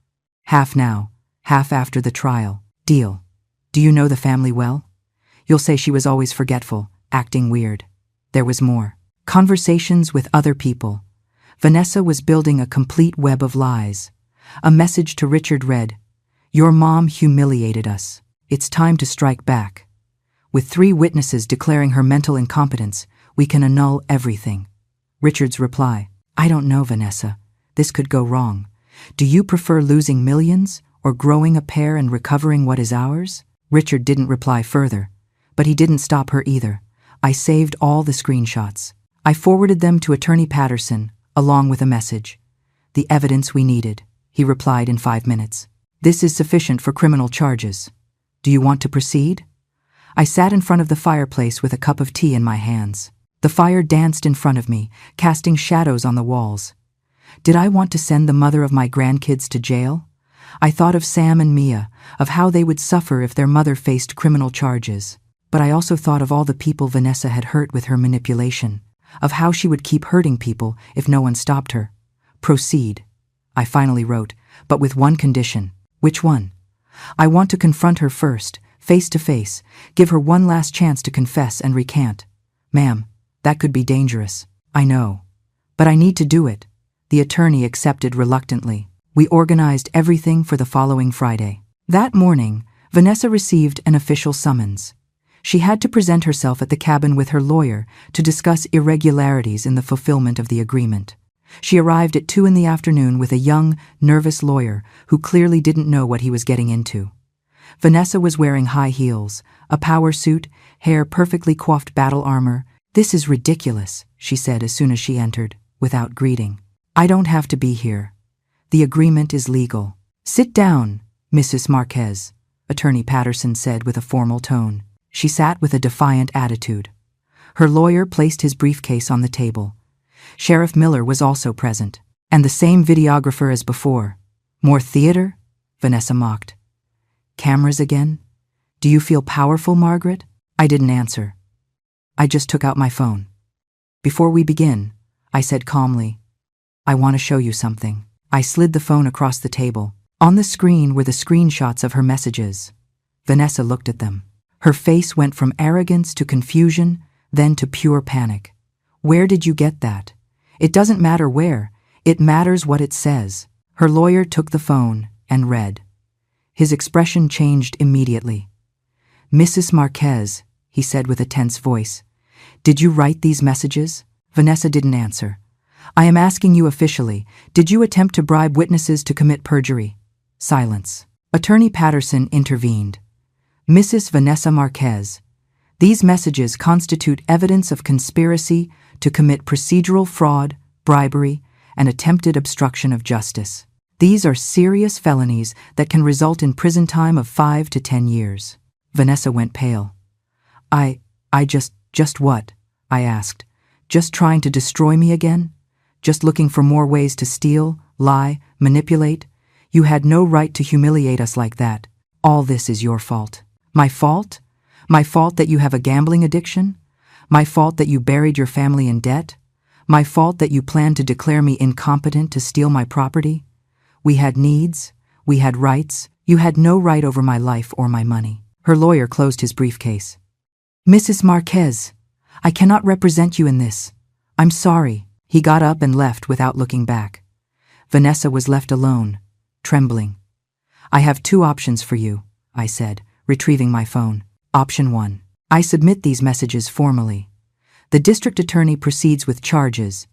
"Half now, half after the trial. Deal. Do you know the family well? You'll say she was always forgetful, acting weird." There was more. Conversations with other people. Vanessa was building a complete web of lies. A message to Richard read, "Your mom humiliated us. It's time to strike back. With 3 witnesses declaring her mental incompetence, we can annul everything." Richard's reply, "I don't know, Vanessa. This could go wrong. Do you prefer losing millions or growing a pair and recovering what is ours?" Richard didn't reply further, but he didn't stop her either. I saved all the screenshots. I forwarded them to Attorney Patterson, along with a message. "The evidence we needed," he replied in 5 minutes. "This is sufficient for criminal charges. Do you want to proceed?" I sat in front of the fireplace with a cup of tea in my hands. The fire danced in front of me, casting shadows on the walls. Did I want to send the mother of my grandkids to jail? I thought of Sam and Mia, of how they would suffer if their mother faced criminal charges. But I also thought of all the people Vanessa had hurt with her manipulation, of how she would keep hurting people if no one stopped her. "Proceed," I finally wrote, but with one condition. "Which one?" "I want to confront her first, face to face, give her one last chance to confess and recant." "Ma'am, that could be dangerous." "I know. But I need to do it." The attorney accepted reluctantly. We organized everything for the following Friday. That morning, Vanessa received an official summons. She had to present herself at the cabin with her lawyer to discuss irregularities in the fulfillment of the agreement. She arrived at 2 in the afternoon with a young, nervous lawyer who clearly didn't know what he was getting into. Vanessa was wearing high heels, a power suit, hair perfectly coiffed battle armor. "This is ridiculous," she said as soon as she entered, without greeting. "I don't have to be here. The agreement is legal." "Sit down, Mrs. Marquez," Attorney Patterson said with a formal tone. She sat with a defiant attitude. Her lawyer placed his briefcase on the table. Sheriff Miller was also present. "And the same videographer as before. More theater?" Vanessa mocked. "Cameras again? Do you feel powerful, Margaret?" I didn't answer. I just took out my phone. "Before we begin," I said calmly, "I want to show you something." I slid the phone across the table. On the screen were the screenshots of her messages. Vanessa looked at them. Her face went from arrogance to confusion, then to pure panic. "Where did you get that?" "It doesn't matter where. It matters what it says." Her lawyer took the phone and read. His expression changed immediately. "Mrs. Marquez," he said with a tense voice, "did you write these messages?" Vanessa didn't answer. "I am asking you officially, did you attempt to bribe witnesses to commit perjury?" Silence. Attorney Patterson intervened. "Mrs. Vanessa Marquez, these messages constitute evidence of conspiracy to commit procedural fraud, bribery, and attempted obstruction of justice. These are serious felonies that can result in prison time of 5 to 10 years. Vanessa went pale. I just what?" I asked. "Just trying to destroy me again? Just looking for more ways to steal, lie, manipulate? You had no right to humiliate us like that. All this is your fault." "My fault? My fault that you have a gambling addiction? My fault that you buried your family in debt? My fault that you planned to declare me incompetent to steal my property? We had needs. We had rights. You had no right over my life or my money. Her lawyer closed his briefcase. Mrs. Marquez, I cannot represent you in this. I'm sorry. He got up and left without looking back. Vanessa was left alone, trembling. I have two options for you, I said, retrieving my phone. Option 1. I submit these messages formally. The district attorney proceeds with charges.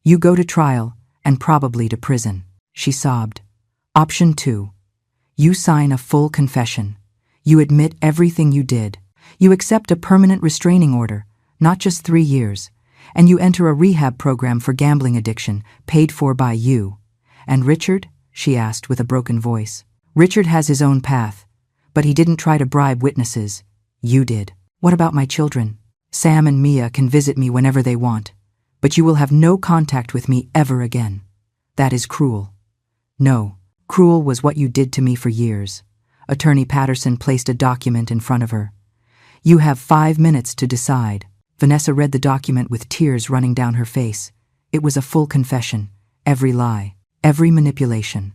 You go to trial and probably to prison. She sobbed. Option 2. You sign a full confession. You admit everything you did. You accept a permanent restraining order, not just 3 years, and you enter a rehab program for gambling addiction, paid for by you. And Richard? She asked with a broken voice. Richard has his own path, but he didn't try to bribe witnesses. You did. What about my children? Sam and Mia can visit me whenever they want, but you will have no contact with me ever again. That is cruel. No, cruel was what you did to me for years. Attorney Patterson placed a document in front of her. You have 5 minutes to decide. Vanessa read the document with tears running down her face. It was a full confession. Every lie, every manipulation,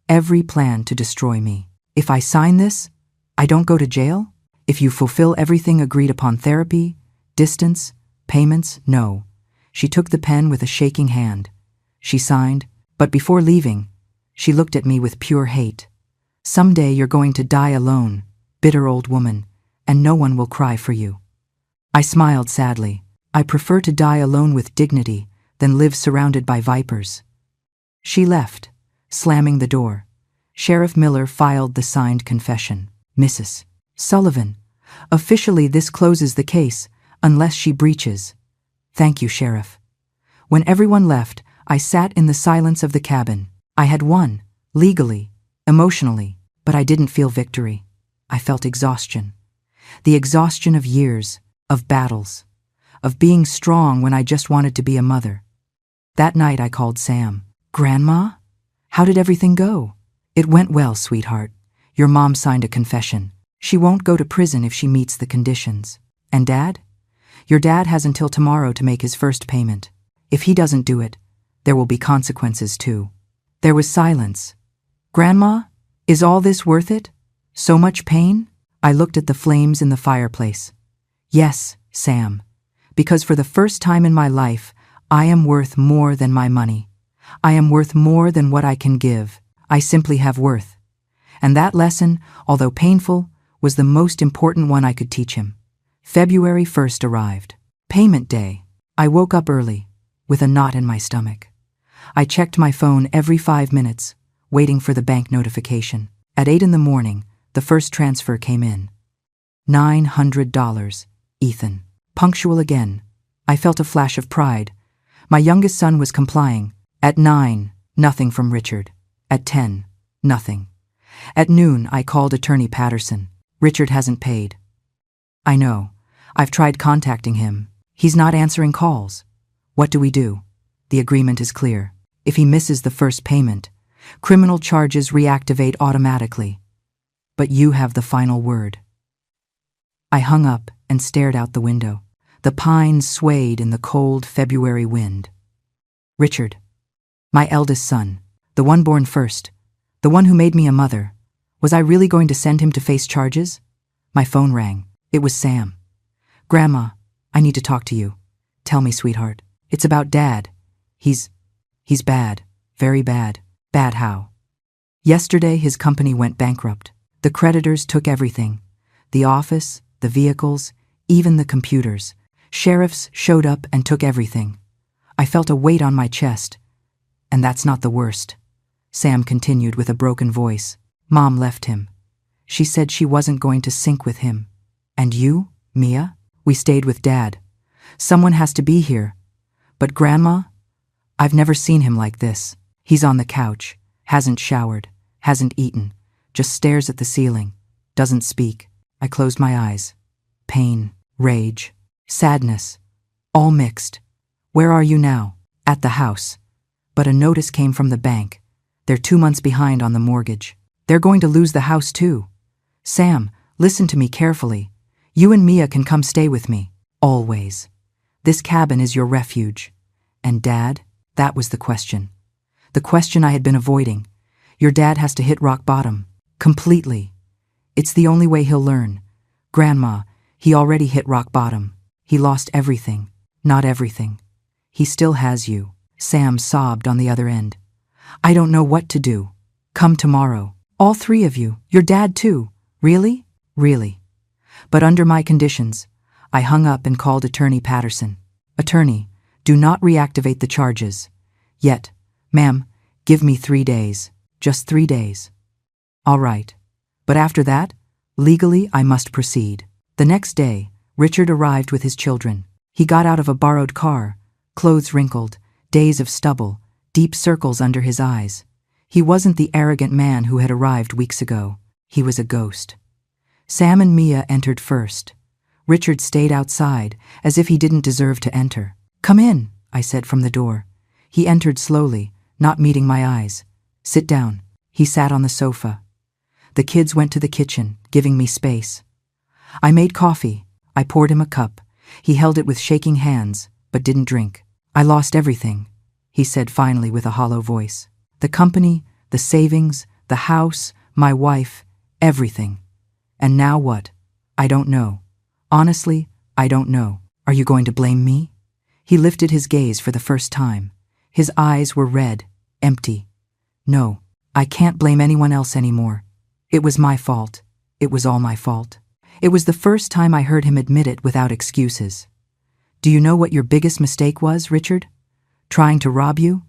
every plan to destroy me. If I sign this, I don't go to jail? If you fulfill everything agreed upon, therapy, distance, payments, no. She took the pen with a shaking hand. She signed, but before leaving, she looked at me with pure hate. Someday you're going to die alone, bitter old woman, and no one will cry for you. I smiled sadly. I prefer to die alone with dignity than live surrounded by vipers. She left, slamming the door. Sheriff Miller filed the signed confession. Mrs. Sullivan, officially this closes the case, unless she breaches. Thank you, Sheriff. When everyone left, I sat in the silence of the cabin. I had won, legally, emotionally, but I didn't feel victory. I felt exhaustion. The exhaustion of years, of battles, of being strong when I just wanted to be a mother. That night I called Sam. Grandma? How did everything go? It went well, sweetheart. Your mom signed a confession. She won't go to prison if she meets the conditions. And Dad? Your dad has until tomorrow to make his first payment. If he doesn't do it, there will be consequences too. There was silence. Grandma, is all this worth it? So much pain? I looked at the flames in the fireplace. Yes, Sam, because for the first time in my life, I am worth more than my money. I am worth more than what I can give. I simply have worth. And that lesson, although painful, was the most important one I could teach him. February 1st arrived. Payment day. I woke up early, with a knot in my stomach. I checked my phone every 5 minutes, waiting for the bank notification. At 8 in the morning, the first transfer came in. $900, Ethan. Punctual again. I felt a flash of pride. My youngest son was complying. At 9, nothing from Richard. At 10, nothing. At noon, I called Attorney Patterson. Richard hasn't paid. I know. I've tried contacting him. He's not answering calls. What do we do? The agreement is clear. If he misses the first payment, criminal charges reactivate automatically. But you have the final word. I hung up and stared out the window. The pines swayed in the cold February wind. Richard, my eldest son, the one born first, the one who made me a mother, was I really going to send him to face charges? My phone rang. It was Sam. Grandma, I need to talk to you. Tell me, sweetheart. It's about Dad. He's bad. Very bad. Bad how? Yesterday his company went bankrupt. The creditors took everything. The office, the vehicles, even the computers. Sheriffs showed up and took everything. I felt a weight on my chest. And that's not the worst. Sam continued with a broken voice. Mom left him. She said she wasn't going to sync with him. And you, Mia? We stayed with Dad. Someone has to be here. But Grandma? I've never seen him like this. He's on the couch, hasn't showered, hasn't eaten, just stares at the ceiling, doesn't speak. I closed my eyes. Pain, rage, sadness, all mixed. Where are you now? At the house. But a notice came from the bank. They're 2 months behind on the mortgage. They're going to lose the house too. Sam, listen to me carefully. You and Mia can come stay with me. Always. This cabin is your refuge. And Dad, that was the question. The question I had been avoiding. Your dad has to hit rock bottom. Completely. It's the only way he'll learn. Grandma, he already hit rock bottom. He lost everything. Not everything. He still has you. Sam sobbed on the other end. I don't know what to do. Come tomorrow. All three of you. Your dad too. Really? Really. But under my conditions. I hung up and called Attorney Patterson. Attorney, do not reactivate the charges. Yet. Ma'am, give me 3 days. Just 3 days. All right. But after that, legally I must proceed. The next day, Richard arrived with his children. He got out of a borrowed car, clothes wrinkled, days of stubble, deep circles under his eyes. He wasn't the arrogant man who had arrived weeks ago. He was a ghost. Sam and Mia entered first. Richard stayed outside, as if he didn't deserve to enter. Come in, I said from the door. He entered slowly, not meeting my eyes. Sit down. He sat on the sofa. The kids went to the kitchen, giving me space. I made coffee. I poured him a cup. He held it with shaking hands, but didn't drink. I lost everything, he said finally with a hollow voice. The company, the savings, the house, my wife, everything. And now what? I don't know. Honestly, I don't know. Are you going to blame me? He lifted his gaze for the first time. His eyes were red, empty. No, I can't blame anyone else anymore. It was my fault. It was all my fault. It was the first time I heard him admit it without excuses. Do you know what your biggest mistake was, Richard? Trying to rob you?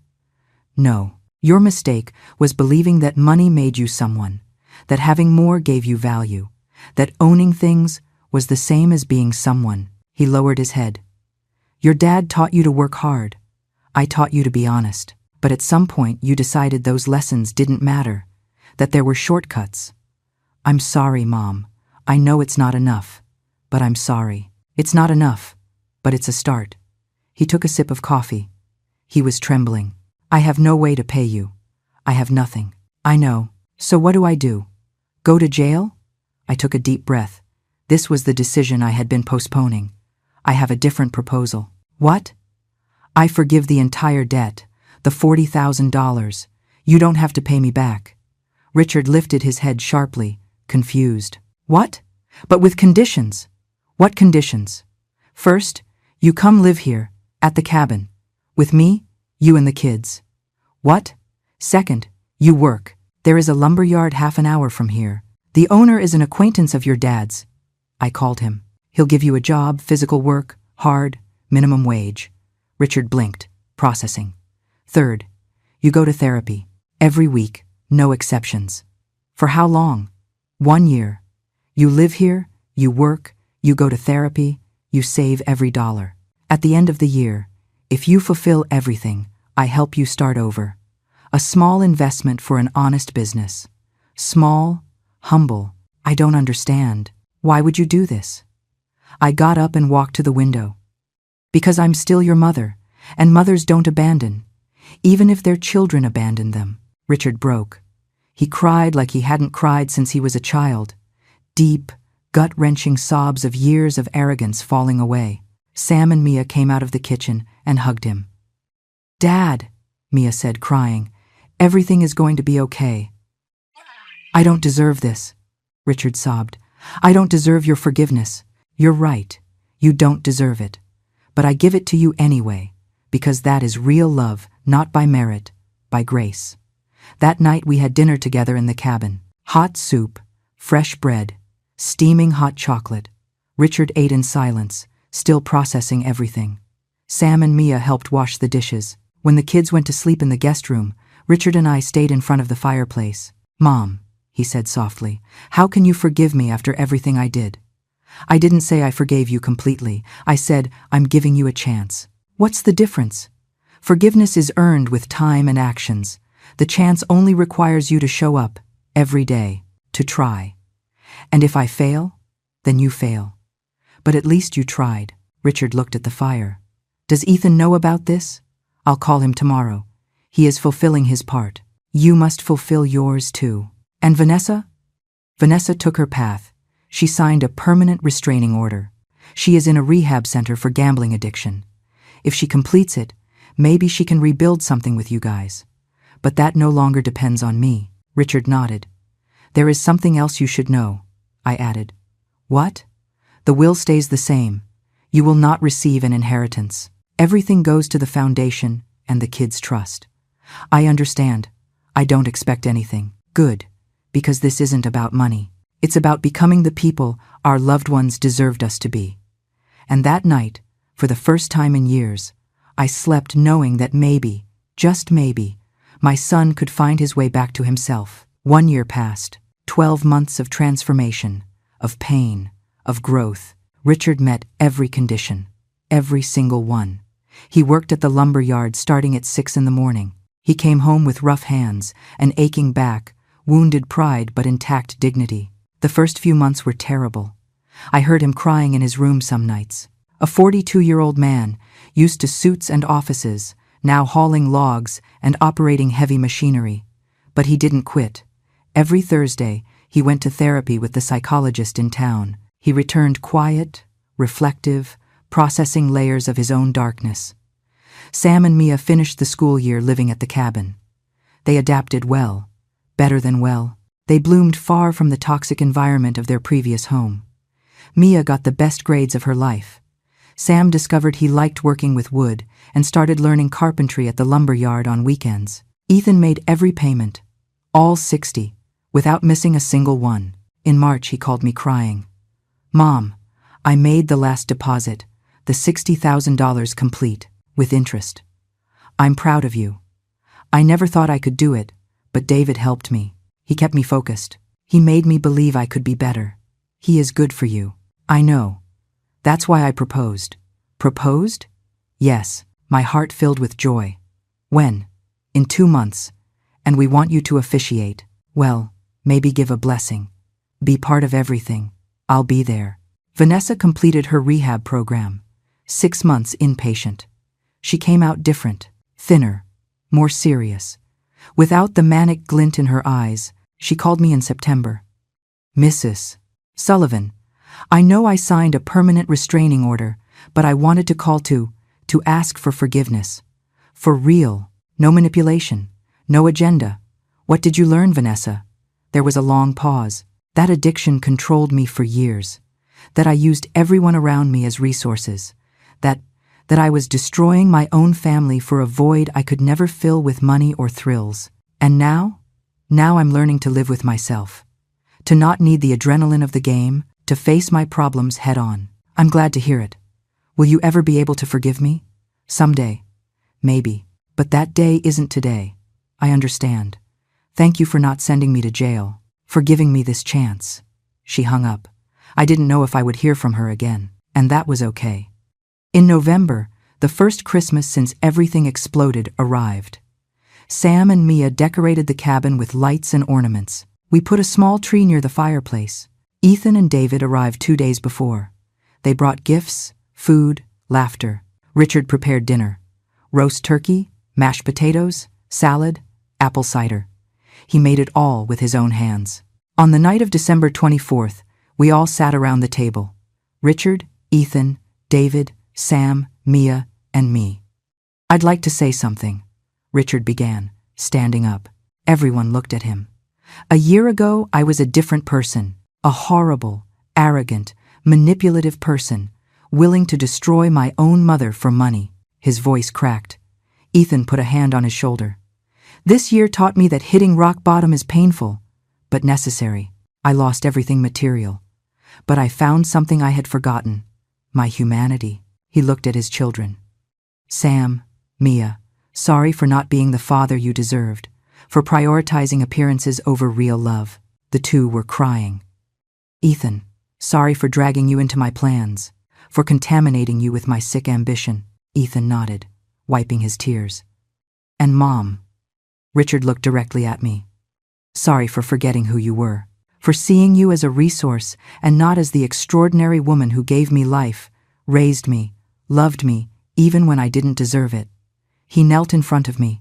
No. Your mistake was believing that money made you someone, that having more gave you value, that owning things was the same as being someone. He lowered his head. Your dad taught you to work hard. I taught you to be honest. But at some point you decided those lessons didn't matter, that there were shortcuts. I'm sorry, Mom. I know it's not enough, but I'm sorry. It's not enough, but it's a start. He took a sip of coffee. He was trembling. I have no way to pay you. I have nothing. I know. So what do I do? Go to jail? I took a deep breath. This was the decision I had been postponing. I have a different proposal. What? I forgive the entire debt, the $40,000. You don't have to pay me back. Richard lifted his head sharply, confused. What? But with conditions. What conditions? First, you come live here, at the cabin. With me, you and the kids. What? Second, you work. There is a lumberyard half an hour from here. The owner is an acquaintance of your dad's. I called him. He'll give you a job, physical work, hard, minimum wage. Richard blinked, processing. Third, you go to therapy. Every week, no exceptions. For how long? 1 year. You live here, you work, you go to therapy, you save every dollar. At the end of the year, if you fulfill everything, I help you start over. A small investment for an honest business. Small, humble. I don't understand. Why would you do this? I got up and walked to the window. Because I'm still your mother, and mothers don't abandon, even if their children abandon them. Richard broke. He cried like he hadn't cried since he was a child. Deep, gut-wrenching sobs of years of arrogance falling away. Sam and Mia came out of the kitchen and hugged him. Dad, Mia said, crying, everything is going to be okay. I don't deserve this, Richard sobbed. I don't deserve your forgiveness. You're right. You don't deserve it. But I give it to you anyway, because that is real love, not by merit, by grace. That night we had dinner together in the cabin. Hot soup, fresh bread, steaming hot chocolate. Richard ate in silence, still processing everything. Sam and Mia helped wash the dishes. When the kids went to sleep in the guest room, Richard and I stayed in front of the fireplace. Mom, he said softly, how can you forgive me after everything I did? I didn't say I forgave you completely. I said, I'm giving you a chance. What's the difference? Forgiveness is earned with time and actions. The chance only requires you to show up, every day, to try. And if I fail, then you fail. But at least you tried. Richard looked at the fire. Does Ethan know about this? I'll call him tomorrow. He is fulfilling his part. You must fulfill yours too. And Vanessa? Vanessa took her path. She signed a permanent restraining order. She is in a rehab center for gambling addiction. If she completes it, maybe she can rebuild something with you guys. But that no longer depends on me. Richard nodded. There is something else you should know, I added. What? The will stays the same. You will not receive an inheritance. Everything goes to the foundation and the kids' trust. I understand. I don't expect anything. Good, because this isn't about money. It's about becoming the people our loved ones deserved us to be. And that night, for the first time in years, I slept knowing that maybe, just maybe, my son could find his way back to himself. 1 year passed, 12 months of transformation, of pain, of growth. Richard met every condition, every single one. He worked at the lumber yard starting at 6 in the morning. He came home with rough hands, an aching back, wounded pride but intact dignity. The first few months were terrible. I heard him crying in his room some nights. A 42-year-old man, used to suits and offices, now hauling logs and operating heavy machinery. But he didn't quit. Every Thursday, he went to therapy with the psychologist in town. He returned quiet, reflective, processing layers of his own darkness. Sam and Mia finished the school year living at the cabin. They adapted well, better than well. They bloomed far from the toxic environment of their previous home. Mia got the best grades of her life. Sam discovered he liked working with wood and started learning carpentry at the lumber yard on weekends. Ethan made every payment, all 60, without missing a single one. In March, he called me crying. Mom, I made the last deposit, the $60,000 complete, with interest. I'm proud of you. I never thought I could do it, but David helped me. He kept me focused. He made me believe I could be better. He is good for you. I know. That's why I proposed. Proposed? Yes, my heart filled with joy. When? In 2 months. And we want you to officiate. Well, maybe give a blessing. Be part of everything. I'll be there. Vanessa completed her rehab program. 6 months inpatient. She came out different, thinner, more serious. Without the manic glint in her eyes, she called me in September. Mrs. Sullivan, I know I signed a permanent restraining order, but I wanted to call to ask for forgiveness. For real, no manipulation, no agenda. What did you learn, Vanessa? There was a long pause. That addiction controlled me for years. That I used everyone around me as resources. That I was destroying my own family for a void I could never fill with money or thrills. And now? Now I'm learning to live with myself. To not need the adrenaline of the game, to face my problems head on. I'm glad to hear it. Will you ever be able to forgive me? Someday. Maybe. But that day isn't today. I understand. Thank you for not sending me to jail, for giving me this chance. She hung up. I didn't know if I would hear from her again, and that was okay. In November, the first Christmas since everything exploded arrived. Sam and Mia decorated the cabin with lights and ornaments. We put a small tree near the fireplace. Ethan and David arrived 2 days before. They brought gifts, food, laughter. Richard prepared dinner. Roast turkey, mashed potatoes, salad, apple cider. He made it all with his own hands. On the night of December 24th, we all sat around the table. Richard, Ethan, David, Sam, Mia, and me. I'd like to say something, Richard began, standing up. Everyone looked at him. A year ago, I was a different person, a horrible, arrogant, manipulative person, willing to destroy my own mother for money. His voice cracked. Ethan put a hand on his shoulder. This year taught me that hitting rock bottom is painful, but necessary. I lost everything material. But I found something I had forgotten, my humanity. He looked at his children. Sam, Mia, sorry for not being the father you deserved, for prioritizing appearances over real love. The two were crying. Ethan, sorry for dragging you into my plans, for contaminating you with my sick ambition. Ethan nodded, wiping his tears. And Mom. Richard looked directly at me. Sorry for forgetting who you were, for seeing you as a resource and not as the extraordinary woman who gave me life, raised me, loved me, even when I didn't deserve it. He knelt in front of me.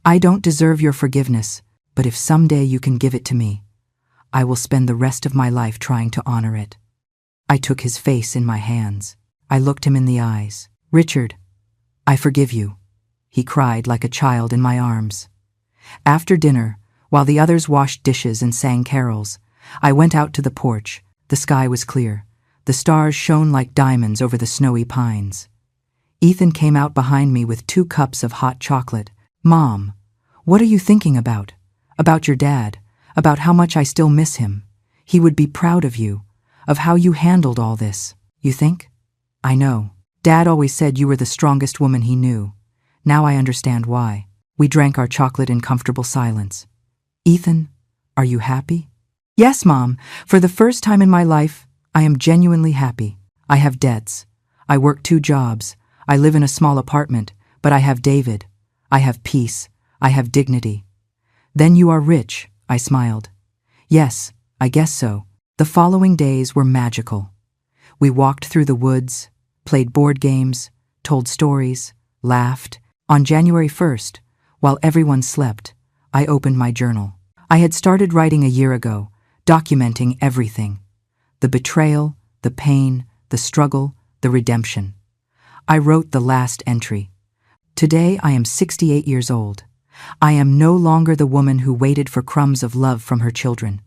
I don't deserve your forgiveness, but if someday you can give it to me, I will spend the rest of my life trying to honor it. I took his face in my hands. I looked him in the eyes. Richard, I forgive you, he cried like a child in my arms. After dinner, While the others washed dishes and sang carols, I went out to the porch. The sky was clear. The stars shone like diamonds over the snowy pines. Ethan came out behind me with 2 cups of hot chocolate. "Mom, what are you thinking about? About your dad, about how much I still miss him. He would be proud of you, of how you handled all this. You think?" "I know. Dad always said you were the strongest woman he knew. Now I understand why." We drank our chocolate in comfortable silence. "Ethan, are you happy?" "Yes, Mom. For the first time in my life, I am genuinely happy. I have debts. I work 2 jobs. I live in a small apartment, but I have David. I have peace. I have dignity." "Then you are rich," I smiled. "Yes, I guess so." The following days were magical. We walked through the woods, played board games, told stories, laughed. On January 1st, while everyone slept, I opened my journal. I had started writing a year ago, documenting everything. The betrayal, the pain, the struggle, the redemption. I wrote the last entry. "Today I am 68 years old. I am no longer the woman who waited for crumbs of love from her children.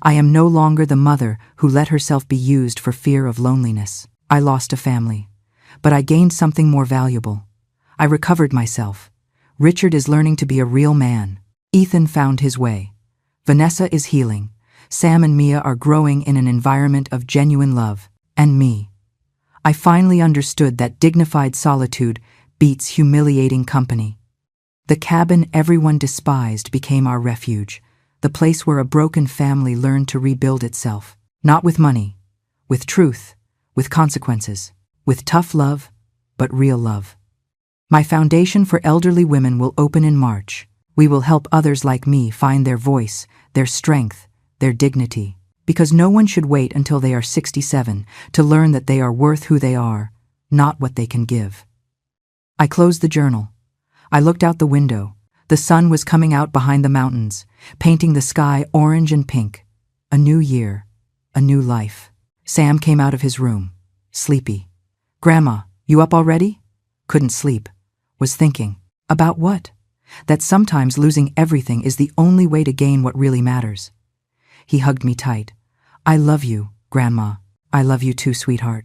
I am no longer the mother who let herself be used for fear of loneliness. I lost a family, but I gained something more valuable. I recovered myself. Richard is learning to be a real man. Ethan found his way. Vanessa is healing. Sam and Mia are growing in an environment of genuine love. And me. I finally understood that dignified solitude beats humiliating company. The cabin everyone despised became our refuge, the place where a broken family learned to rebuild itself. Not with money, with truth, with consequences, with tough love, but real love. My foundation for elderly women will open in March. We will help others like me find their voice, their strength, their dignity. Because no one should wait until they are 67 to learn that they are worth who they are, not what they can give. I closed the journal. I looked out the window. The sun was coming out behind the mountains, painting the sky orange and pink. A new year, a new life. Sam came out of his room, sleepy. "Grandma, you up already?" Couldn't sleep. Was thinking. About what? That sometimes losing everything is the only way to gain what really matters. He hugged me tight. "I love you, Grandma. I love you too, sweetheart."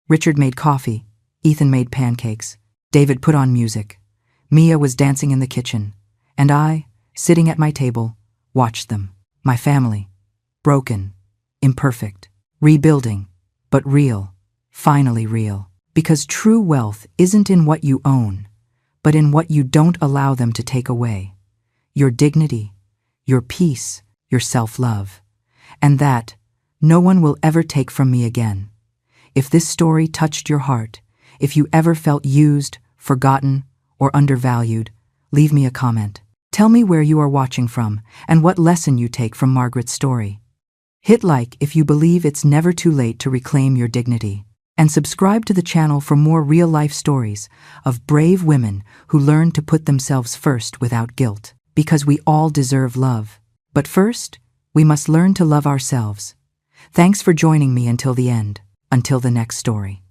Richard made coffee. Ethan made pancakes. David put on music. Mia was dancing in the kitchen. And I, sitting at my table, watched them. My family. Broken. Imperfect. Rebuilding. But real. Finally real. Because true wealth isn't in what you own, but in what you don't allow them to take away. Your dignity, your peace, your self-love. And that no one will ever take from me again. If this story touched your heart, if you ever felt used, forgotten, or undervalued, leave me a comment. Tell me where you are watching from and what lesson you take from Margaret's story. Hit like if you believe it's never too late to reclaim your dignity. And subscribe to the channel for more real-life stories of brave women who learn to put themselves first without guilt. Because we all deserve love. But first, we must learn to love ourselves. Thanks for joining me until the end, until the next story.